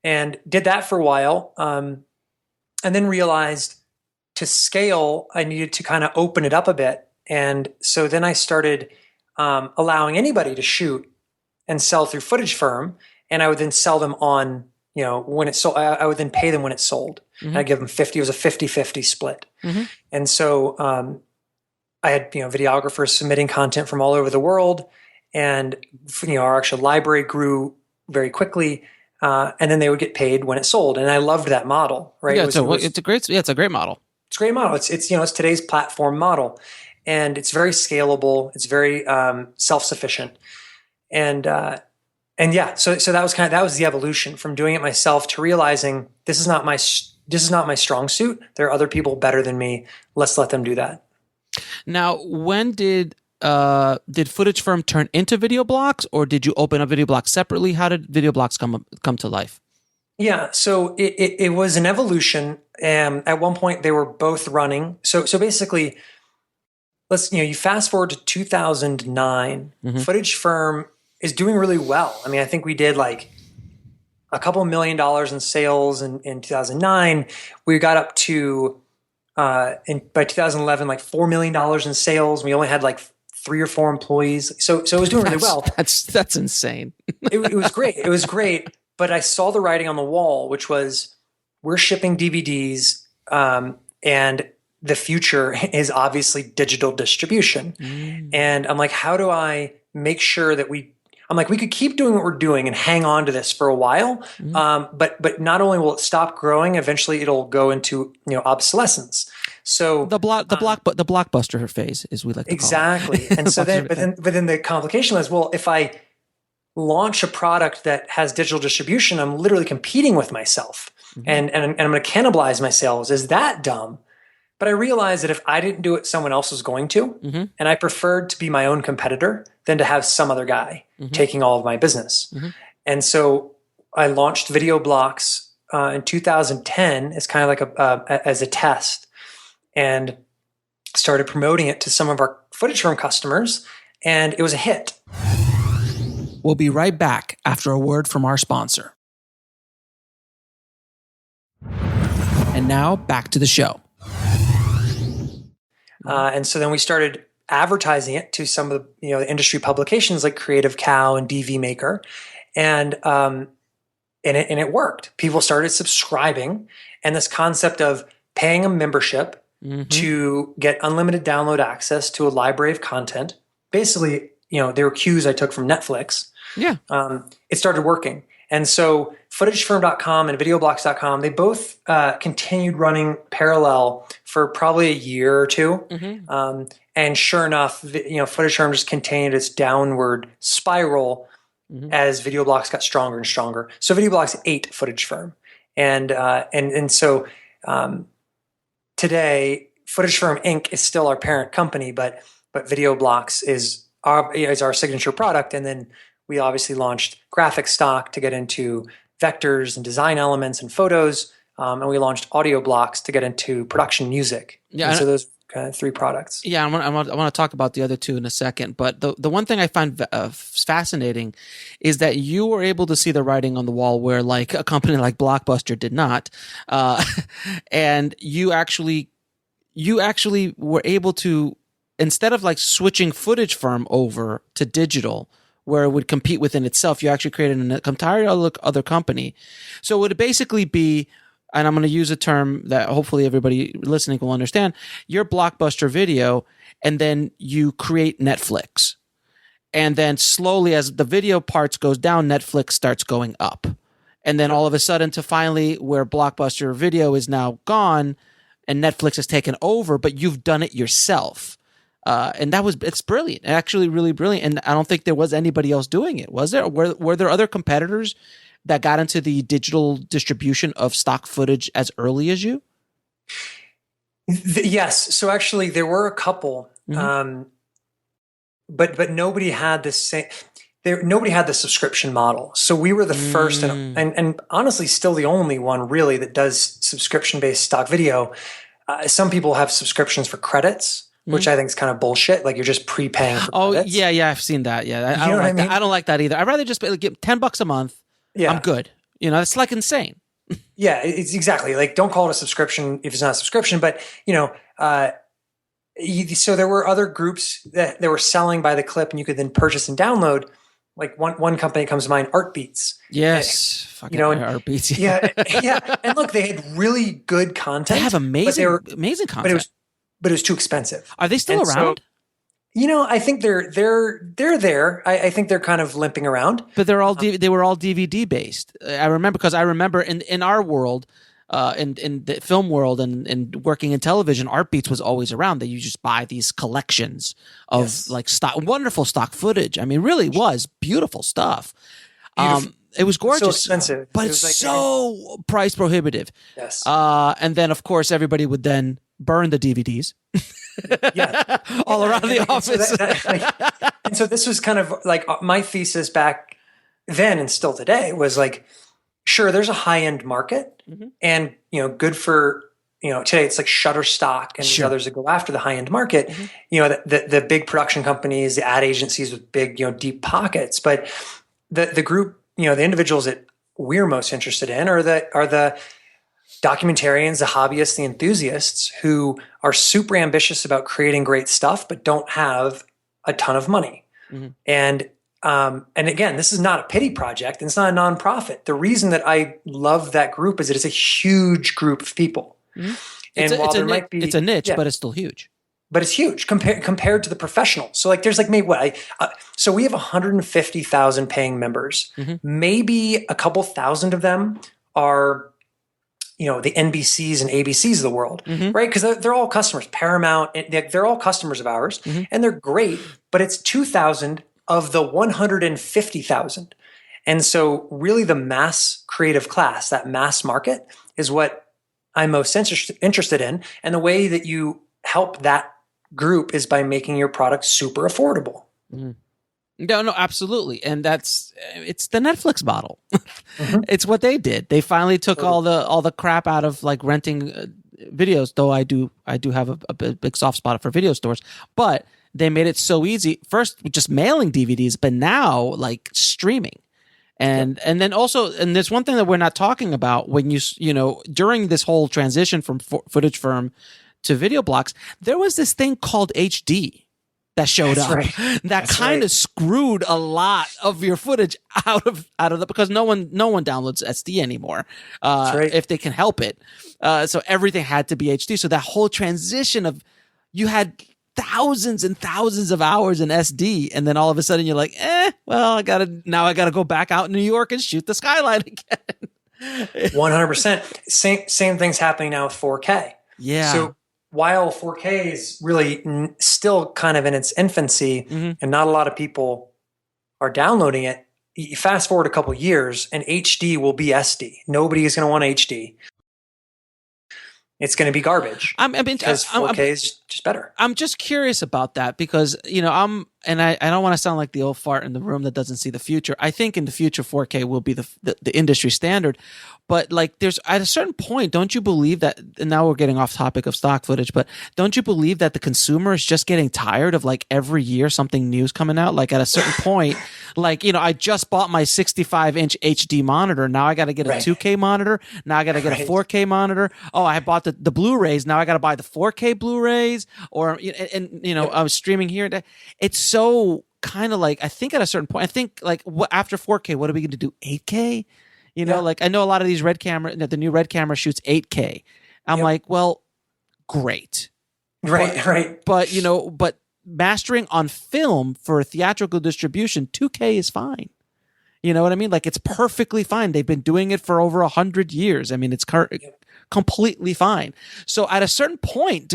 And did that for a while. And then realized to scale, I needed to kind of open it up a bit. And so then I started allowing anybody to shoot and sell through Footage Firm. And I would then sell them on, when it sold, I would then pay them when it sold. And I'd give them 50, it was a 50-50 split. And so I had, videographers submitting content from all over the world. And, our actual library grew very quickly. And then they would get paid when it sold. And I loved that model, right? Yeah, it's a great model. It's a great model. It's today's platform model, and it's very scalable. It's very self-sufficient, and yeah. So that was the evolution from doing it myself to realizing this is not my strong suit. There are other people better than me. Let's let them do that. Now, when did Footage Firm turn into VideoBlocks, or did you open up VideoBlocks separately? How did VideoBlocks come to life? Yeah, so it was an evolution. At one point, they were both running. So basically, you fast forward to 2009. Footage Firm is doing really well. I mean, I think we did like a couple $1 million in sales in 2009. We got up to by 2011 like $4 million in sales. We only had like 3 or 4 employees. So it was doing really well. That's insane. It was great. It was great. But I saw the writing on the wall, which was we're shipping DVDs, and the future is obviously digital distribution. And I'm like, how do I make sure that we could keep doing what we're doing and hang on to this for a while. But not only will it stop growing, eventually it'll go into, obsolescence. So the blockbuster phase, as we like to exactly. Call it. And so then the complication was, well, if I launch a product that has digital distribution, I'm literally competing with myself, and I'm going to cannibalize my sales. Is that dumb? But I realized that if I didn't do it, someone else was going to. And I preferred to be my own competitor than to have some other guy taking all of my business. And so I launched VideoBlocks in 2010 as kind of like as a test, and started promoting it to some of our footage firm customers, and it was a hit. We'll be right back after a word from our sponsor. And now back to the show. And so then we started advertising it to some of the the industry publications like Creative Cow and DV Maker, and it worked. People started subscribing, and this concept of paying a membership to get unlimited download access to a library of content. Basically, they were cues I took from Netflix. Yeah. It started working. And so footagefirm.com and videoblocks.com, they both continued running parallel for probably a year or two. And sure enough, Footage Firm just continued its downward spiral as VideoBlocks got stronger and stronger. So VideoBlocks ate Footage Firm. And so today, Footage Firm Inc. is still our parent company, but VideoBlocks is our signature product. And then we obviously launched Graphic Stock to get into vectors and design elements and photos. And we launched Audio Blocks to get into production music. Yeah. And so those kind of three products. Yeah, I want to talk about the other two in a second. But the one thing I find fascinating is that you were able to see the writing on the wall where like a company like Blockbuster did not. And you actually were able to, instead of like switching Footage Firm over to digital, where it would compete within itself, you actually created an entirely other company. So it would basically be, and I'm going to use a term that hopefully everybody listening will understand, your Blockbuster Video, and then you create Netflix. And then slowly as the video parts goes down, Netflix starts going up. And then all of a sudden to finally where Blockbuster Video is now gone and Netflix has taken over, but you've done it yourself. And it's brilliant, actually really brilliant. And I don't think there was anybody else doing it. Was there? Were there other competitors that got into the digital distribution of stock footage as early as you? Yes. So actually there were a couple, but nobody had the same. Nobody had the subscription model. So we were the first and honestly still the only one really that does subscription-based stock video. Some people have subscriptions for credits, which I think is kind of bullshit. Like you're just prepaying for credits. Yeah, I've seen that. Yeah, I don't like that. I don't like that either. I'd rather just give $10 a month. Yeah, I'm good. It's like insane. Yeah, it's exactly like don't call it a subscription if it's not a subscription. But so there were other groups that were selling by the clip, and you could then purchase and download. Like one company comes to mind, Artbeats. Yes, fucking Artbeats. Yeah, and look, they had really good content. They have amazing content. But it was too expensive. Are they still around? So, I think they're there. I think they're kind of limping around. But they were all DVD based. I remember in our world, in the film world and working in television, Artbeats was always around. That you just buy these collections of like wonderful stock footage. I mean, really was beautiful stuff. It was gorgeous, so expensive, but it's so price prohibitive. Yes, and then of course everybody would then burn the DVDs. all around the office. And so this was kind of like my thesis back then and still today was like, sure, there's a high end market, and good for today it's like Shutterstock and the others that go after the high end market. The big production companies, the ad agencies with big deep pockets, but the group, the individuals that we're most interested in are the documentarians, the hobbyists, the enthusiasts who are super ambitious about creating great stuff, but don't have a ton of money. And again, this is not a pity project. And it's not a nonprofit. The reason that I love that group is that it's a huge group of people. And it's a niche, but it's still huge. But it's huge compared to the professionals. So like, there's like maybe so we have 150,000 paying members. Maybe a couple thousand of them are the NBCs and ABCs of the world, right? Because they're all customers. Paramount, they're all customers of ours, and they're great. But it's 2,000 of the 150,000, and so really the mass creative class, that mass market, is what I'm most interested in. And the way that you help that group is by making your product super affordable. Mm. No, absolutely. And it's the Netflix model. Mm-hmm. It's what they did. They finally took all the crap out of like renting videos, though I do have a big soft spot for video stores, but they made it so easy. First, just mailing DVDs, but now like streaming. And then also, and there's one thing that we're not talking about when during this whole transition from Footage Firm to VideoBlocks, there was this thing called HD that showed up. Right. That kind of screwed a lot of your footage out of because no one downloads SD anymore, if they can help it. So everything had to be HD. So that whole transition of you had thousands and thousands of hours in SD, and then all of a sudden you're like, well, I gotta go back out in New York and shoot the skyline again. 100%. Same thing's happening now with 4K. Yeah. So while 4K is really still kind of in its infancy, mm-hmm. and not a lot of people are downloading it, you fast forward a couple of years and HD will be SD. Nobody is going to want HD. It's going to be garbage. Because 4K is just better. I'm just curious about that because, I don't want to sound like the old fart in the room that doesn't see the future. I think in the future 4K will be the industry standard. But like there's at a certain point, don't you believe that, and now we're getting off topic of stock footage, but don't you believe that the consumer is just getting tired of like every year something new's coming out? Like at a certain point, like, I just bought my 65-inch HD monitor. Now I got to get a 2K monitor. Now I got to get a 4K monitor. Oh, I bought the Blu-rays. Now I got to buy the 4K Blu-rays I was streaming here. It's so kind of like, I think at a certain point, after 4K, what are we going to do? 8K? Like I know a lot of these the new Red camera shoots 8K. I'm like, well, great. Right. But mastering on film for a theatrical distribution, 2K is fine. You know what I mean? Like it's perfectly fine. They've been doing it for over 100 years. I mean, it's completely fine. So at a certain point,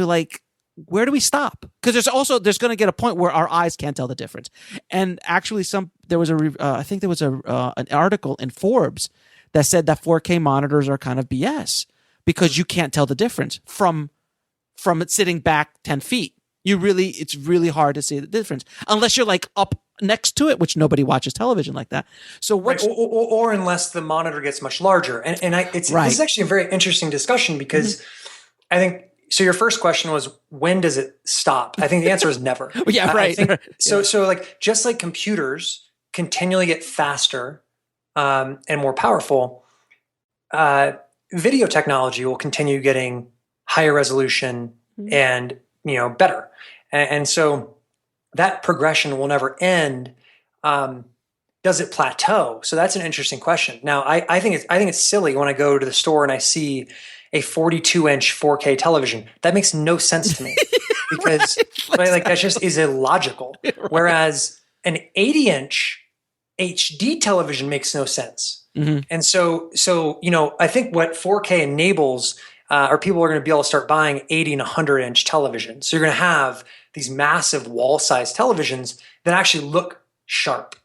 where do we stop? Because there's going to get a point where our eyes can't tell the difference. And actually, there was an article in Forbes that said that 4K monitors are kind of BS because you can't tell the difference from it sitting back 10 feet. It's really hard to see the difference unless you're like up next to it, which nobody watches television like that. So or unless the monitor gets much larger. This is actually a very interesting discussion because I think. So your first question was, when does it stop? I think the answer is never. Yeah, right. So like just like computers continually get faster and more powerful, video technology will continue getting higher resolution and better. And so that progression will never end. Does it plateau? So that's an interesting question. Now I think it's silly when I go to the store and I see a 42-inch 4K television. That makes no sense to me because that just is illogical. Right. Whereas an 80-inch HD television makes no sense. Mm-hmm. And so I think what 4K enables are people are going to be able to start buying 80 and 100-inch televisions. So you're going to have these massive wall-sized televisions that actually look sharp.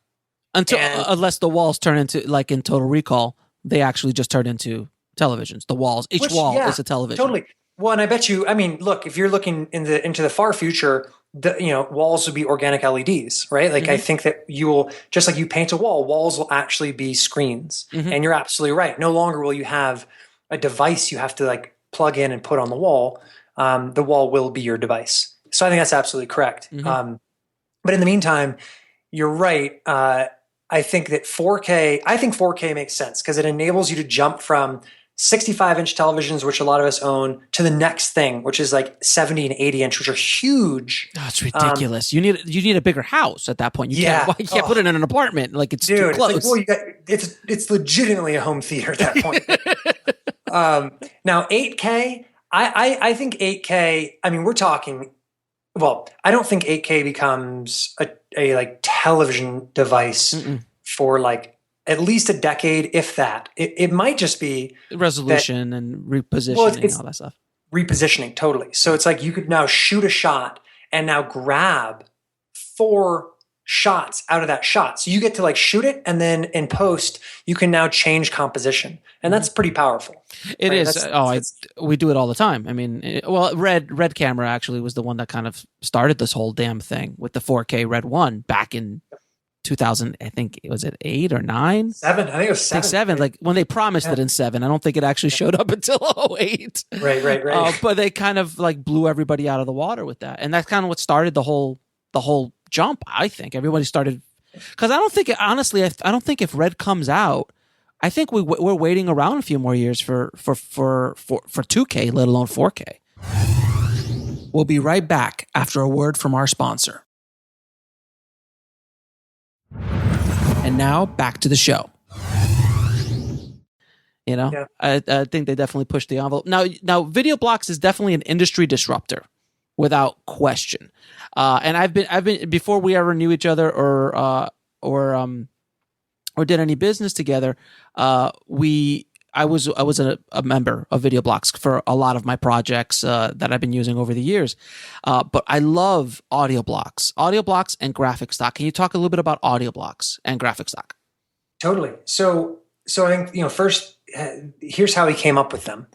Unless the walls turn into, like in Total Recall, they actually just turn into televisions. The walls, each wall is a television. Totally. Well, and I bet you, look, if you're looking into the far future, walls will be organic LEDs, right? Like I think that you will, just like you paint a wall, walls will actually be screens. Mm-hmm. And you're absolutely right. No longer will you have a device you have to like plug in and put on the wall. The wall will be your device. So I think that's absolutely correct. Mm-hmm. But in the meantime, you're right. I think 4K makes sense because it enables you to jump from 65-inch televisions, which a lot of us own, to the next thing, which is like 70 and 80-inch, which are huge. Oh, it's ridiculous. You need a bigger house at that point. You can't put it in an apartment. Like it's too close. It's legitimately a home theater at that point. Now 8K, I think 8K. I mean, we're talking. Well, I don't think 8K becomes a like television device for like at least a decade, if that. It might just be resolution and repositioning and all that stuff. Repositioning, totally. So it's like you could now shoot a shot and now grab 4 shots out of that shot. So you get to like shoot it, and then in post, you can now change composition. And that's pretty powerful. It right? is. We do it all the time. I mean, Red Camera actually was the one that kind of started this whole damn thing with the 4K Red 1 back in 2000. I think, was it 8 or 9? 7. I think it was 7. 7. Like when they promised it in 7, I don't think it actually showed up until 08. Right. But they kind of like blew everybody out of the water with that. And that's kind of what started the whole jump. I think everybody started, because I don't think if Red comes out, I think we're waiting around a few more years for 2K, let alone 4K. We'll be right back after a word from our sponsor. And now back to the show. I think they definitely pushed the envelope. Now VideoBlocks is definitely an industry disruptor, without question. And I've been before we ever knew each other or did any business together. I was a member of VideoBlocks for a lot of my projects that I've been using over the years. But I love AudioBlocks and graphic stock. Can you talk a little bit about AudioBlocks and graphic stock? Totally. So I think, first, here's how we came up with them.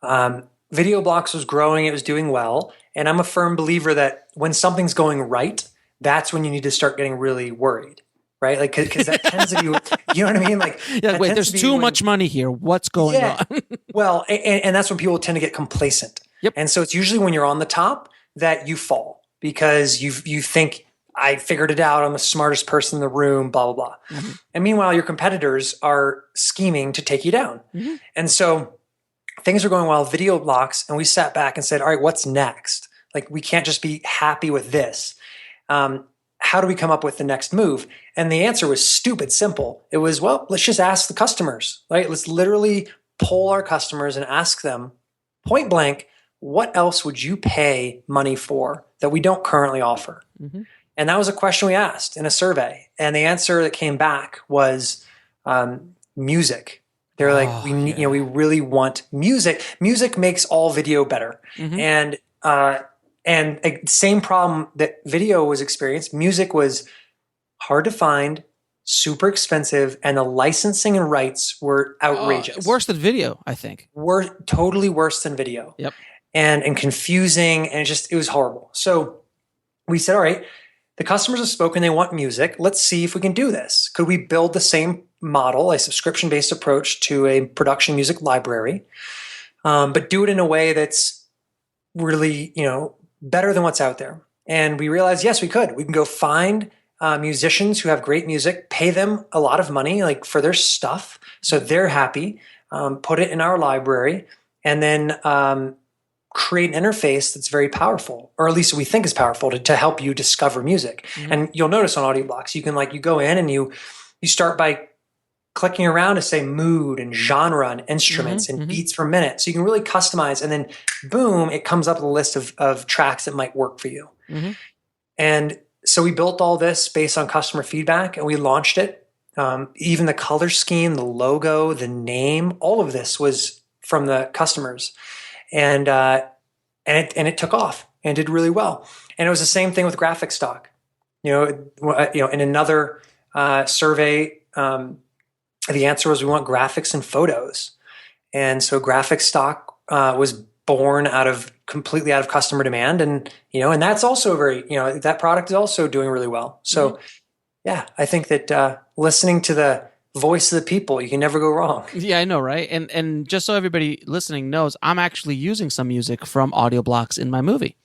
VideoBlocks was growing, it was doing well. And I'm a firm believer that when something's going right, that's when you need to start getting really worried, right? Like, because that tends to be, you know what I mean? Like, wait, there's too much money here. What's going on? Well, and that's when people tend to get complacent. Yep. And so it's usually when you're on the top that you fall because you think, I figured it out, I'm the smartest person in the room, blah, blah, blah. Mm-hmm. And meanwhile, your competitors are scheming to take you down. Mm-hmm. And so things are going well, VideoBlocks, and we sat back and said, all right, what's next? Like, we can't just be happy with this. How do we come up with the next move? And the answer was stupid simple. It was, well, let's just ask the customers, right? Let's literally poll our customers and ask them point blank, what else would you pay money for that we don't currently offer? Mm-hmm. And that was a question we asked in a survey. And the answer that came back was music. They're like, we really want music. Music makes all video better. Mm-hmm. And same problem that video was experienced. Music was hard to find, super expensive, and the licensing and rights were outrageous. Worse than video, I think. Totally worse than video. Yep. And confusing, and it was horrible. So we said, all right, the customers have spoken, they want music. Let's see if we can do this. Could we build the same model, a subscription-based approach to a production music library, but do it in a way that's really, better than what's out there? And we realized, yes, we could. We can go find musicians who have great music, pay them a lot of money, like for their stuff, so they're happy, put it in our library, and then create an interface that's very powerful, or at least we think is powerful to help you discover music. Mm-hmm. And you'll notice on AudioBlocks, you can you go in and you start by clicking around to say mood and genre and instruments and beats per minute. So you can really customize, and then boom, it comes up with a list of tracks that might work for you. Mm-hmm. And so we built all this based on customer feedback, and we launched it. Even the color scheme, the logo, the name, all of this was from the customers. And it took off and did really well. And it was the same thing with graphic stock. In another survey, the answer was we want graphics and photos. And so graphic stock was born completely out of customer demand. And that's also that product is also doing really well. So yeah, I think that listening to the voice of the people, you can never go wrong. Yeah, I know, right? And just so everybody listening knows, I'm actually using some music from AudioBlocks in my movie.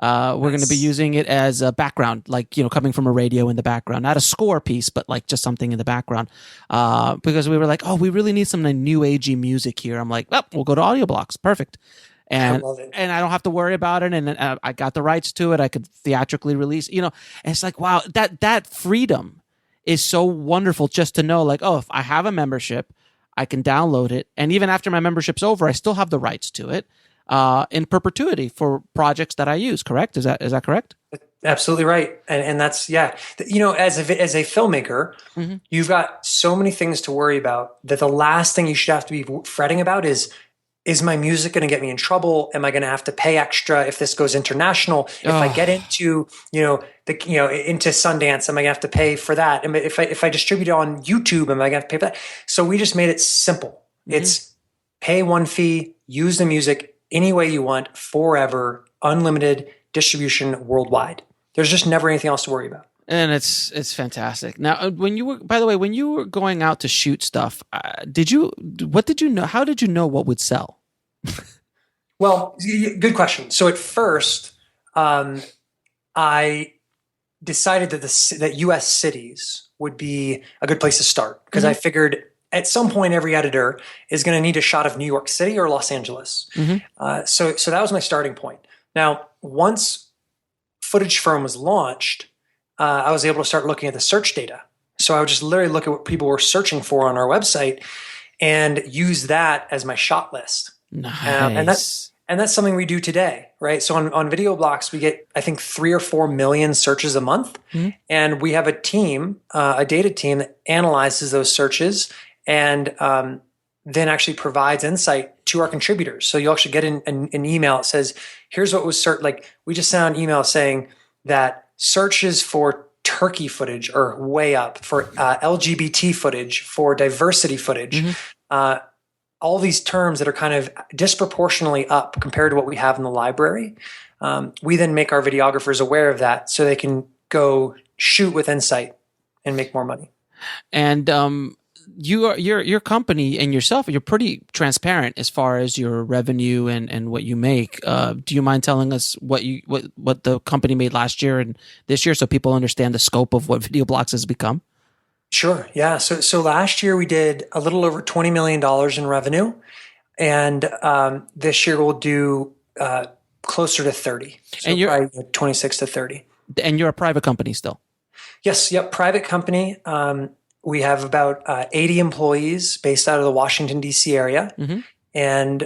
We're going to be using it as a background, coming from a radio in the background, not a score piece, but just something in the background. Because we were like, oh, we really need some new agey music here. I'm like, well, we'll go to AudioBlocks. Perfect. And I don't have to worry about it. And I got the rights to it. I could theatrically release, and it's like, wow, that freedom is so wonderful just to know, if I have a membership, I can download it. And even after my membership's over, I still have the rights to it in perpetuity for projects that I use, correct? Is that correct? Absolutely right. And that's, yeah. As a filmmaker, you've got so many things to worry about that the last thing you should have to be fretting about is is my music going to get me in trouble? Am I going to have to pay extra if this goes international? If I get into, into Sundance, am I going to have to pay for that? And if I distribute it on YouTube, am I going to have to pay for that? So we just made it simple. It's pay one fee, use the music any way you want, forever, unlimited distribution worldwide. There's just never anything else to worry about. And it's fantastic. Now, when you were going out to shoot stuff, what did you know? How did you know what would sell? Well, good question. So at first, I decided that U.S. cities would be a good place to start because I figured at some point every editor is going to need a shot of New York City or Los Angeles. So that was my starting point. Now, once Footage Firm was launched, I was able to start looking at the search data. So I would just literally look at what people were searching for on our website and use that as my shot list. Nice. And that's something we do today, right? So on VideoBlocks, we get, I think, 3 or 4 million searches a month. And we have a team, a data team that analyzes those searches and then actually provides insight to our contributors. So you'll actually get an email that says, here's what was searched. Like we just sent out an email saying that searches for turkey footage are way up, for LGBT footage, for diversity footage, all these terms that are kind of disproportionately up compared to what we have in the library. We then make our videographers aware of that so they can go shoot with insight and make more money. And your company and yourself, you're pretty transparent as far as your revenue and what you make. Do you mind telling us what the company made last year and this year so people understand the scope of what VideoBlocks has become? Sure. Yeah. So last year we did a little over $20 million in revenue, and this year we'll do closer to 30. So and you're probably 26 to 30. And you're a private company still? Yes. Yep. Private company. We have about 80 employees based out of the Washington, D.C. area. And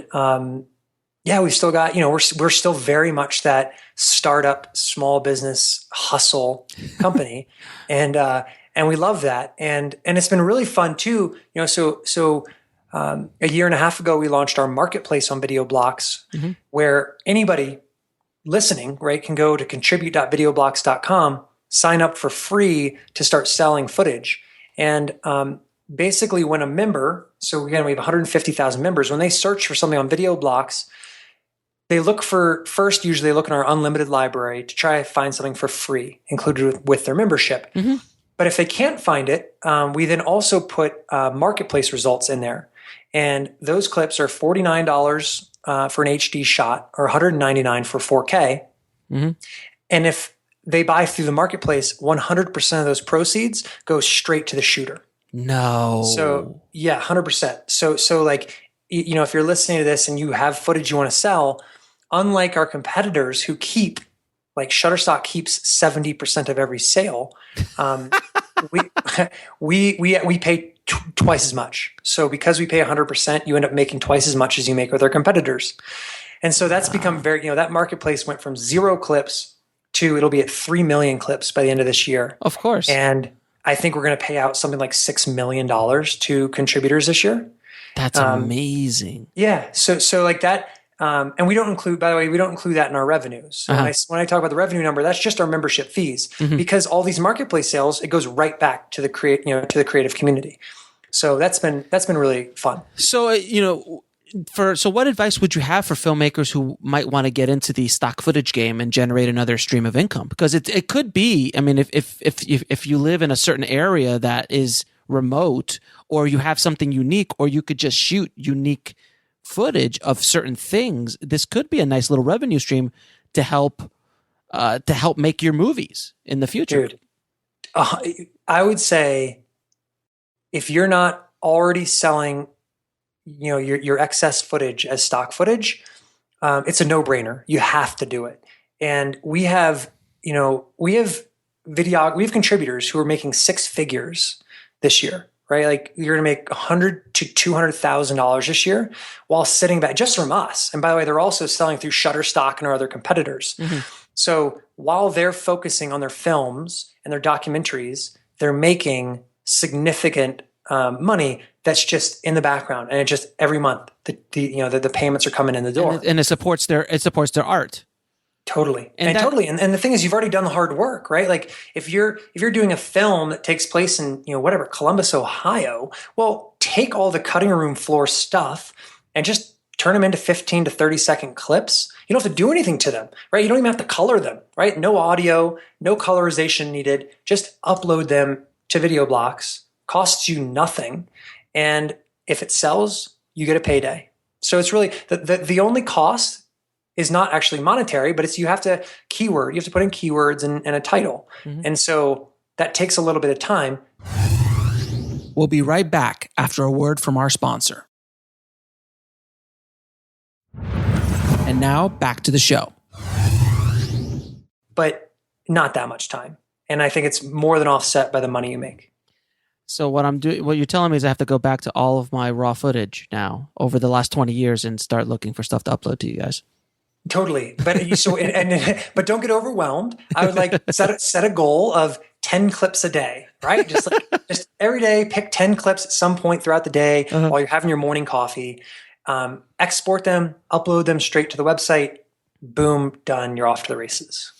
we've still got, we're still very much that startup, small business hustle company. And we love that. And it's been really fun too. So a year and a half ago, we launched our marketplace on VideoBlocks where anybody listening, right, can go to contribute.videoblocks.com, sign up for free to start selling footage. And basically when a member, so again, we have 150,000 members, when they search for something on VideoBlocks, they usually look in our unlimited library to try to find something for free included with their membership. But if they can't find it, we then also put marketplace results in there. And those clips are $49 for an HD shot or $199 for 4K. And if they buy through the marketplace, 100% of those proceeds go straight to the shooter. No. So yeah, 100%. So like, if you're listening to this and you have footage you want to sell, unlike our competitors who keep, like Shutterstock keeps 70% of every sale, we pay twice as much. So because we pay 100%, you end up making twice as much as you make with our competitors. And so that's become very, that marketplace went from 0 clips to it'll be at 3 million clips by the end of this year. Of course. And I think we're going to pay out something like $6 million to contributors this year. That's amazing. Yeah. So like that. And we don't include, by the way, that in our revenues. So when I talk about the revenue number, that's just our membership fees because all these marketplace sales, it goes right back to the creative community. So that's been really fun. So, so what advice would you have for filmmakers who might want to get into the stock footage game and generate another stream of income? Because it could be, I mean, if you live in a certain area that is remote, or you have something unique, or you could just shoot unique footage of certain things, this could be a nice little revenue stream to help make your movies in the future. Dude, I would say if you're not already selling your excess footage as stock footage, it's a no-brainer. You have to do it. And we have contributors who are making 6 figures this year, right? Like you're going to make $100,000 to $200,000 this year while sitting back just from us. And by the way, they're also selling through Shutterstock and our other competitors. So while they're focusing on their films and their documentaries, they're making significant money that's just in the background, and it just every month the payments are coming in the door, and it supports their art. Totally. And the thing is, you've already done the hard work, right? Like if you're doing a film that takes place in, whatever, Columbus, Ohio, well, take all the cutting room floor stuff and just turn them into 15 to 30 second clips. You don't have to do anything to them, right? You don't even have to color them, right? No audio, no colorization needed. Just upload them to VideoBlocks. Costs you nothing. And if it sells, you get a payday. So it's really the only cost is not actually monetary, but it's you have to put in keywords and a title. Mm-hmm. And so that takes a little bit of time. We'll be right back after a word from our sponsor. And now back to the show. But not that much time. And I think it's more than offset by the money you make. So what you're telling me is I have to go back to all of my raw footage now over the last 20 years and start looking for stuff to upload to you guys. Totally. But but don't get overwhelmed. I would like set a goal of 10 clips a day, right? Just every day, pick 10 clips at some point throughout the day while you're having your morning coffee. Export them, upload them straight to the website. Boom, done. You're off to the races.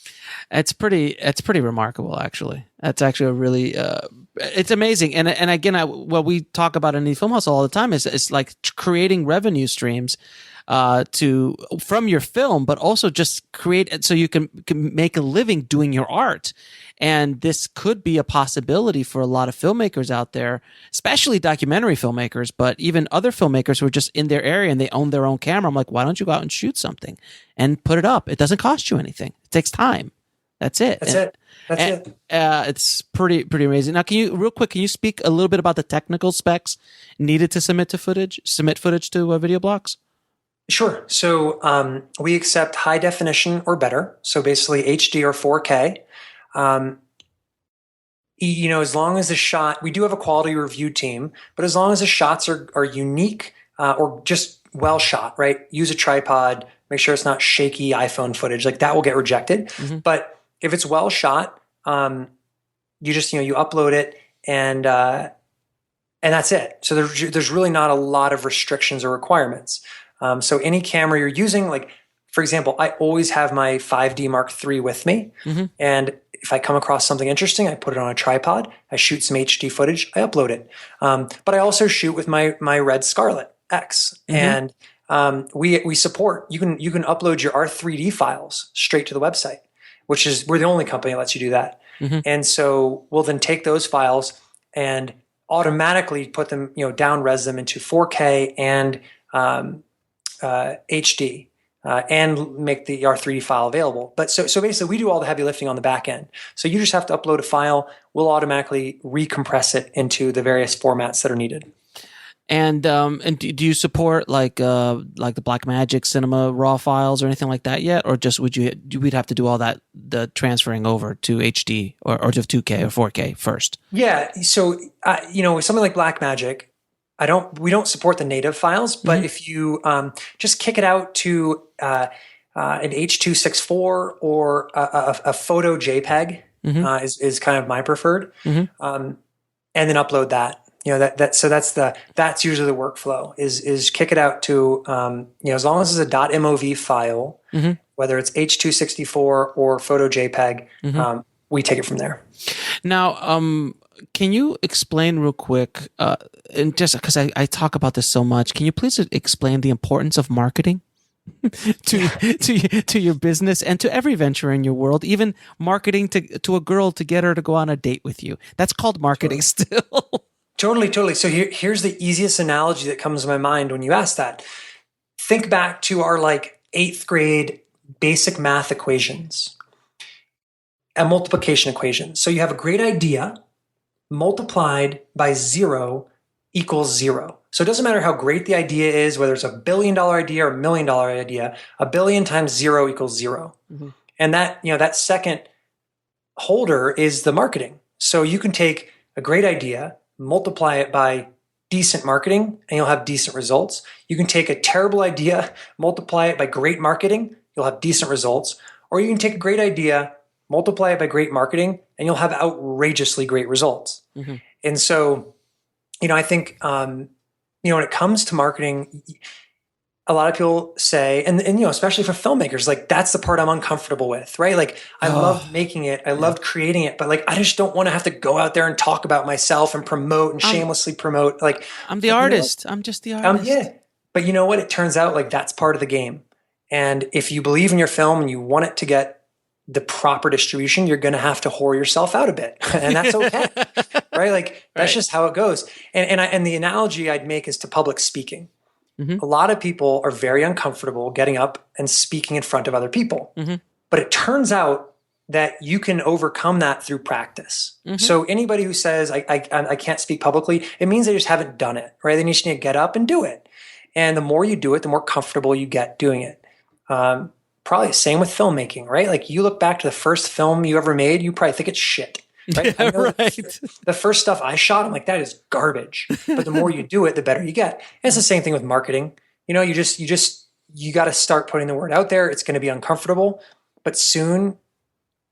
It's pretty remarkable, actually. That's actually a really, it's amazing. And again, what we talk about in the Film Hustle all the time is like creating revenue streams from your film, but also just create it so you can make a living doing your art. And this could be a possibility for a lot of filmmakers out there, especially documentary filmmakers, but even other filmmakers who are just in their area and they own their own camera. I'm like, why don't you go out and shoot something and put it up? It doesn't cost you anything. It takes time. That's it. That's it. It's pretty amazing. Now, can you speak a little bit about the technical specs needed to submit footage to VideoBlocks? Sure. So we accept high definition or better. So basically HD or 4K. As long as the shot, we do have a quality review team, but as long as the shots are unique or just well shot, right? Use a tripod, make sure it's not shaky iPhone footage, like that will get rejected. Mm-hmm. But if it's well shot, you just, you upload it and that's it. So there's really not a lot of restrictions or requirements. So any camera you're using, like for example, I always have my 5D Mark III with me. Mm-hmm. And if I come across something interesting, I put it on a tripod, I shoot some HD footage, I upload it. But I also shoot with my Red Scarlett X. Mm-hmm. And we support, you can upload your R3D files straight to the website, we're the only company that lets you do that. Mm-hmm. And so we'll then take those files and automatically put them, down res them into 4K and HD. And make the R3D file available. But so basically we do all the heavy lifting on the back end. So you just have to upload a file. We'll automatically recompress it into the various formats that are needed. And do you support like the Blackmagic Cinema raw files or anything like that yet? Or just we'd have to do all that, the transferring over to HD or to 2K or 4K first? Yeah. So, with something like Blackmagic, we don't support the native files, but mm-hmm. if you just kick it out to an H.264 or a photo JPEG mm-hmm. Is kind of my preferred, mm-hmm. And then upload that. That's usually the workflow is kick it out to as long as it's a .mov file, mm-hmm. whether it's H.264 or photo JPEG, mm-hmm. We take it from there. Now, can you explain real quick, and just because I talk about this so much, can you please explain the importance of marketing to your business and to every venture in your world, even marketing to a girl to get her to go on a date with you? That's called marketing still. Totally. So here's the easiest analogy that comes to my mind when you ask that. Think back to our 8th grade basic math equations, a multiplication equation. So you have a great idea multiplied by 0 equals 0. So it doesn't matter how great the idea is, whether it's $1 billion idea or $1 million idea, 1 billion times 0 equals 0. Mm-hmm. And that second holder is the marketing. So you can take a great idea, multiply it by decent marketing, and you'll have decent results. You can take a terrible idea, multiply it by great marketing, you'll have decent results. Or you can take a great idea, multiply it by great marketing, and you'll have outrageously great results. Mm-hmm. And so I think, when it comes to marketing, a lot of people say, and especially for filmmakers, like that's the part I'm uncomfortable with, right? Like I loved making it, I loved creating it, but like I just don't want to have to go out there and talk about myself and promote and shamelessly promote. Like I'm the artist. I'm just the artist. Yeah, but you know what? It turns out like that's part of the game. And if you believe in your film and you want it to get the proper distribution, you're going to have to whore yourself out a bit, and that's okay, right? Like that's just how it goes. And the analogy I'd make is to public speaking. A lot of people are very uncomfortable getting up and speaking in front of other people. But it turns out that you can overcome that through practice. So anybody who says, I can't speak publicly, it means they just haven't done it, right? They just need to get up and do it. And the more you do it, the more comfortable you get doing it. Probably the same with filmmaking, right? Like you look back to the first film you ever made, you probably think it's shit. Right? Yeah, right. The first stuff I shot, I'm like, that is garbage. But the more you do it, the better you get. And it's the same thing with marketing. You got to start putting the word out there. It's going to be uncomfortable, but soon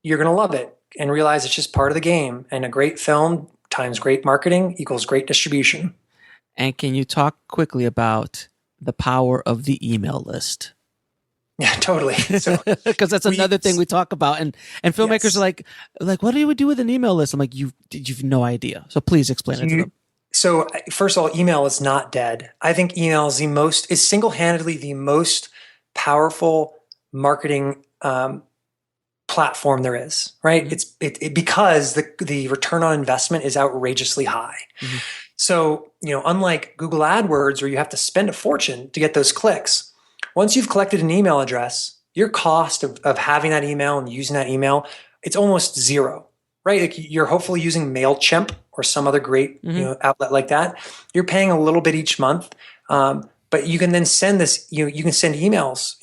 you're going to love it and realize it's just part of the game. And a great film times great marketing equals great distribution. And can you talk quickly about the power of the email list? Yeah, totally. So because that's another thing we talk about, and filmmakers Yes. are like, what do we do with an email list? I'm like, you've no idea. So please explain it to them. So first of all, email is not dead. I think email is single-handedly the most powerful marketing platform there is. Right? Because the return on investment is outrageously high. So unlike Google AdWords, where you have to spend a fortune to get those clicks. Once you've collected an email address, your cost of having that email and using that email, it's almost zero, right? Like you're hopefully using MailChimp or some other great outlet like that. You're paying a little bit each month, but you can then send this. You can send emails,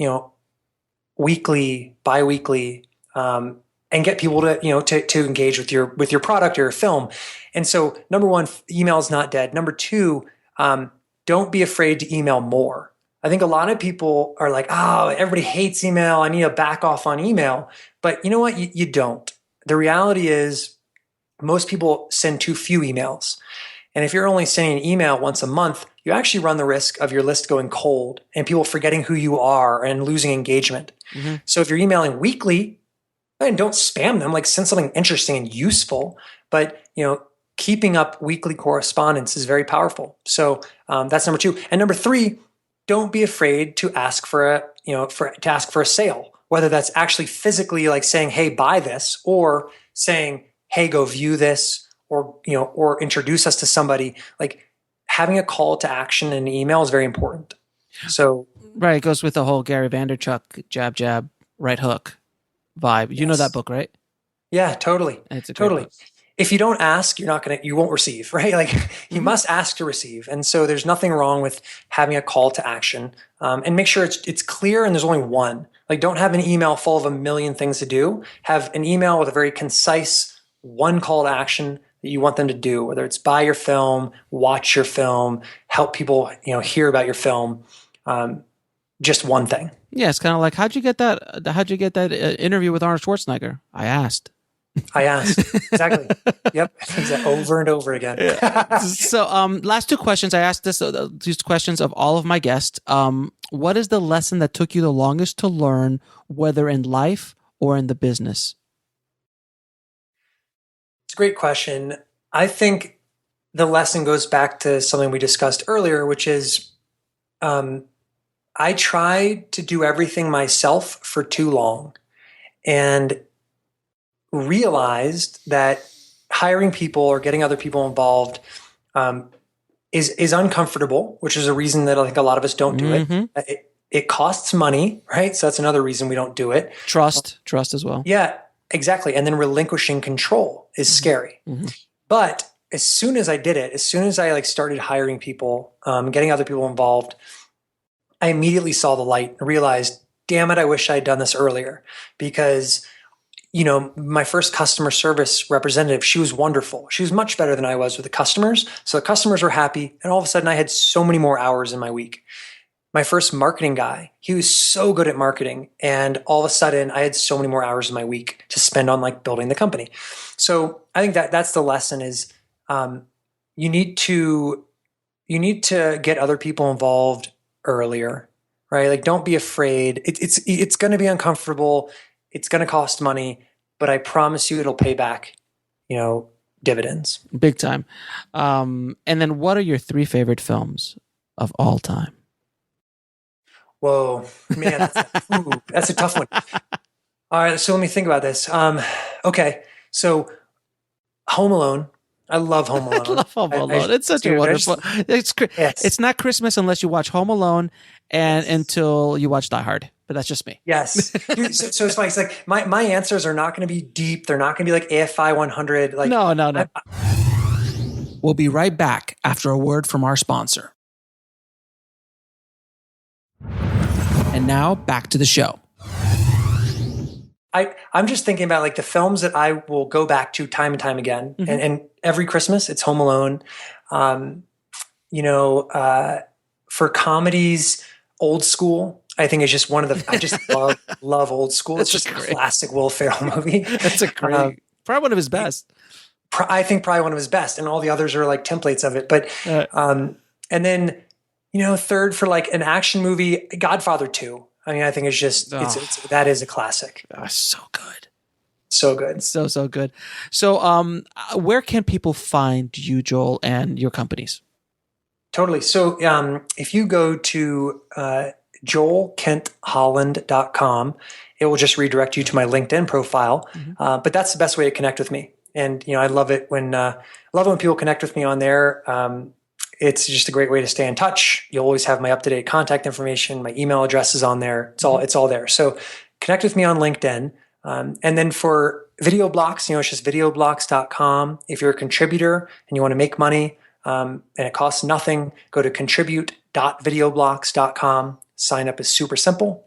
weekly, biweekly, and get people to engage with your product or your film. And so, number one, email is not dead. Number two, don't be afraid to email more. I think a lot of people are like, oh, everybody hates email. I need to back off on email. But you know what? You don't. The reality is most people send too few emails. And if you're only sending an email once a month, you actually run the risk of your list going cold and people forgetting who you are and losing engagement. So if you're emailing weekly, then don't spam them. Like send something interesting and useful. But, keeping up weekly correspondence is very powerful. So that's number two. And number three, don't be afraid to ask for a sale, whether that's actually physically like saying, hey, buy this, or saying, hey, go view this, or introduce us to somebody. Like having a call to action in an email is very important. So right, it goes with the whole Gary Vaynerchuk jab, jab, right hook vibe. You know that book, right? Yeah, totally. It's a great book. If you don't ask, you won't receive, right? Like you must ask to receive. And so there's nothing wrong with having a call to action, and make sure it's clear and there's only one. Like don't have an email full of a million things to do. Have an email with a very concise one call to action that you want them to do, whether it's buy your film, watch your film, help people, hear about your film. Just one thing. Yeah. It's kind of like, how'd you get that interview with Arnold Schwarzenegger? I asked. Exactly. Yep. Over and over again. So, last two questions. I asked these questions of all of my guests. What is the lesson that took you the longest to learn, whether in life or in the business? It's a great question. I think the lesson goes back to something we discussed earlier, which is, I tried to do everything myself for too long, and realized that hiring people or getting other people involved is uncomfortable, which is a reason that I think a lot of us don't do it. It costs money, right? So that's another reason we don't do it. Trust as well. Yeah, exactly. And then relinquishing control is scary. But as soon as I did it, as soon as I started hiring people, getting other people involved, I immediately saw the light and realized, damn it, I wish I had done this earlier. Because my first customer service representative, she was wonderful. She was much better than I was with the customers. So the customers were happy. And all of a sudden I had so many more hours in my week. My first marketing guy, he was so good at marketing. And all of a sudden I had so many more hours in my week to spend on building the company. So I think that's the lesson is, you need to get other people involved earlier, right? Like, don't be afraid. It's going to be uncomfortable. It's going to cost money, but I promise you it'll pay back, dividends. Big time. And then what are your 3 favorite films of all time? Whoa, man, that's a tough one. All right, so let me think about this. Okay, so Home Alone. I love Home Alone. I love Home Alone. It's such a wonderful. It's not Christmas unless you watch Home Alone and until you watch Die Hard. But that's just me. Yes. Dude, so it's like my answers are not going to be deep. They're not going to be like AFI 100. Like no. We'll be right back after a word from our sponsor. And now back to the show. I'm just thinking about like the films that I will go back to time and time again. Mm-hmm. And every Christmas it's Home Alone. For comedies, Old School, I think is just one of the, I just love Old School. It's just a classic Will Ferrell movie. That's a great, probably one of his best. I think probably one of his best, and all the others are like templates of it. But, and then, third for like an action movie, Godfather 2. I mean, I think it's just, that is a classic. Oh, so good. So good. So good. So, where can people find you, Joel, and your companies? Totally. So, if you go to joelkentholland.com, it will just redirect you to my LinkedIn profile. Mm-hmm. But that's the best way to connect with me. And, I love it when people connect with me on there. It's just a great way to stay in touch. You'll always have my up-to-date contact information. My email address is on there. It's all there. So connect with me on LinkedIn. And then for VideoBlocks, it's just videoblocks.com. If you're a contributor and you want to make money, and it costs nothing, go to contribute.videoblocks.com. Sign up is super simple.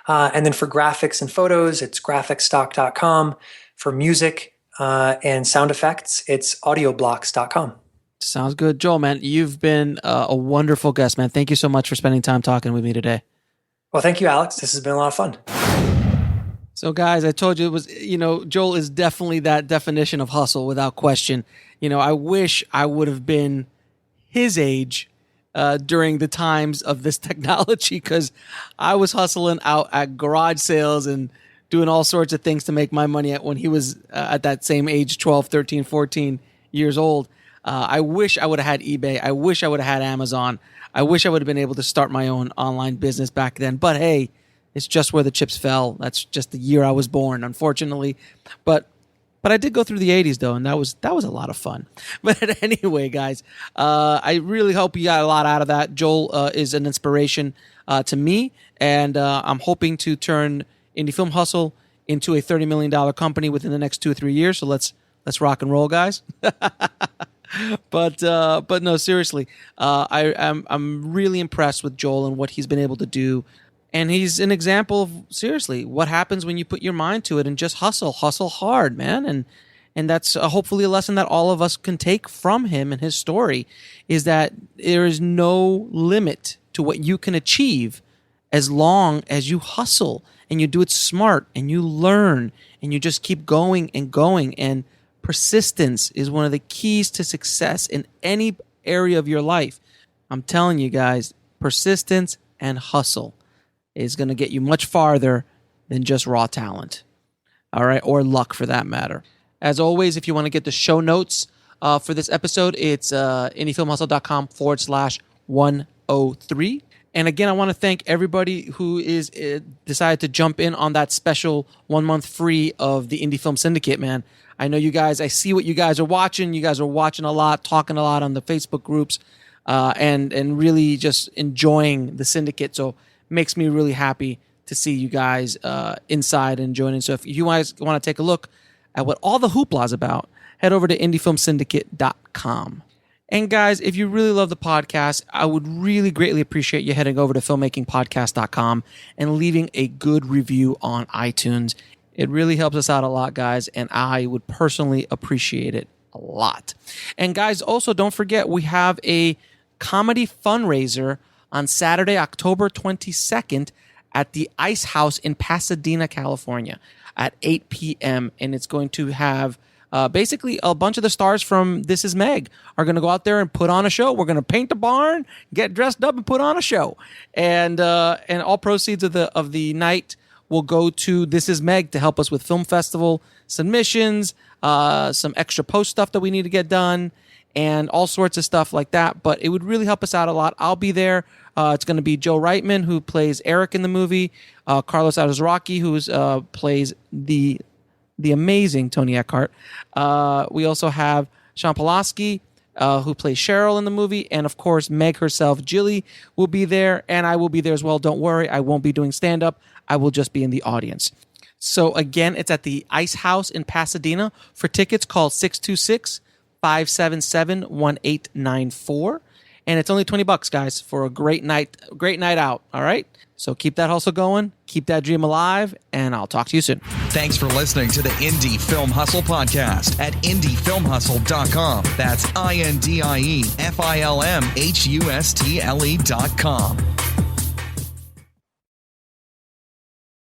And then for graphics and photos, it's graphicstock.com. For music and sound effects, it's audioblocks.com. Sounds good. Joel, man, you've been a wonderful guest, man. Thank you so much for spending time talking with me today. Well, thank you, Alex. This has been a lot of fun. So, guys, I told you it was, Joel is definitely that definition of hustle without question. I wish I would have been his age during the times of this technology, because I was hustling out at garage sales and doing all sorts of things to make my money when he was at that same age, 12, 13, 14 years old. I wish I would have had eBay. I wish I would have had Amazon. I wish I would have been able to start my own online business back then. But hey, it's just where the chips fell. That's just the year I was born, unfortunately. But I did go through the 80s, though, and that was a lot of fun. But anyway, guys, I really hope you got a lot out of that. Joel is an inspiration to me, and I'm hoping to turn Indie Film Hustle into a $30 million company within the next 2 or 3 years. So let's rock and roll, guys. But no, seriously, I'm really impressed with Joel and what he's been able to do. And he's an example of, seriously, what happens when you put your mind to it and just hustle hard, man. And that's hopefully a lesson that all of us can take from him and his story, is that there is no limit to what you can achieve as long as you hustle and you do it smart and you learn and you just keep going and going. And persistence is one of the keys to success in any area of your life. I'm telling you guys, persistence and hustle is going to get you much farther than just raw talent. All right, or luck for that matter. As always, if you want to get the show notes for this episode, it's indiefilmhustle.com/103. And again, I want to thank everybody who is decided to jump in on that special 1 month free of the Indie Film Syndicate, man. I know you guys, I see what you guys are watching. You guys are watching a lot, talking a lot on the Facebook groups, and really just enjoying the syndicate. So it makes me really happy to see you guys inside and joining. So if you guys want to take a look at what all the hoopla is about, head over to indiefilmsyndicate.com. And guys, if you really love the podcast, I would really greatly appreciate you heading over to filmmakingpodcast.com and leaving a good review on iTunes. It really helps us out a lot, guys, and I would personally appreciate it a lot. And guys, also don't forget, we have a comedy fundraiser on Saturday, October 22nd at the Ice House in Pasadena, California at 8 p.m. And it's going to have basically a bunch of the stars from This Is Meg are going to go out there and put on a show. We're going to paint the barn, get dressed up, and put on a show. And all proceeds of the night will go to This Is Meg to help us with film festival submissions, some extra post stuff that we need to get done, and all sorts of stuff like that. But it would really help us out a lot. I'll be there. It's going to be Joe Reitman, who plays Eric in the movie, Carlos Alazraqui, who plays the amazing Tony Eckhart. We also have Sean Pulaski, who plays Cheryl in the movie, and of course Meg herself, Jilly, will be there, and I will be there as well. Don't worry, I won't be doing stand-up. I will just be in the audience. So again, it's at the Ice House in Pasadena. For tickets, call 626-577-1894. And it's only $20, guys, for a great night out. All right. So keep that hustle going, keep that dream alive, and I'll talk to you soon. Thanks for listening to the Indie Film Hustle podcast at indiefilmhustle.com. That's INDIEFILMHUSTLE.com.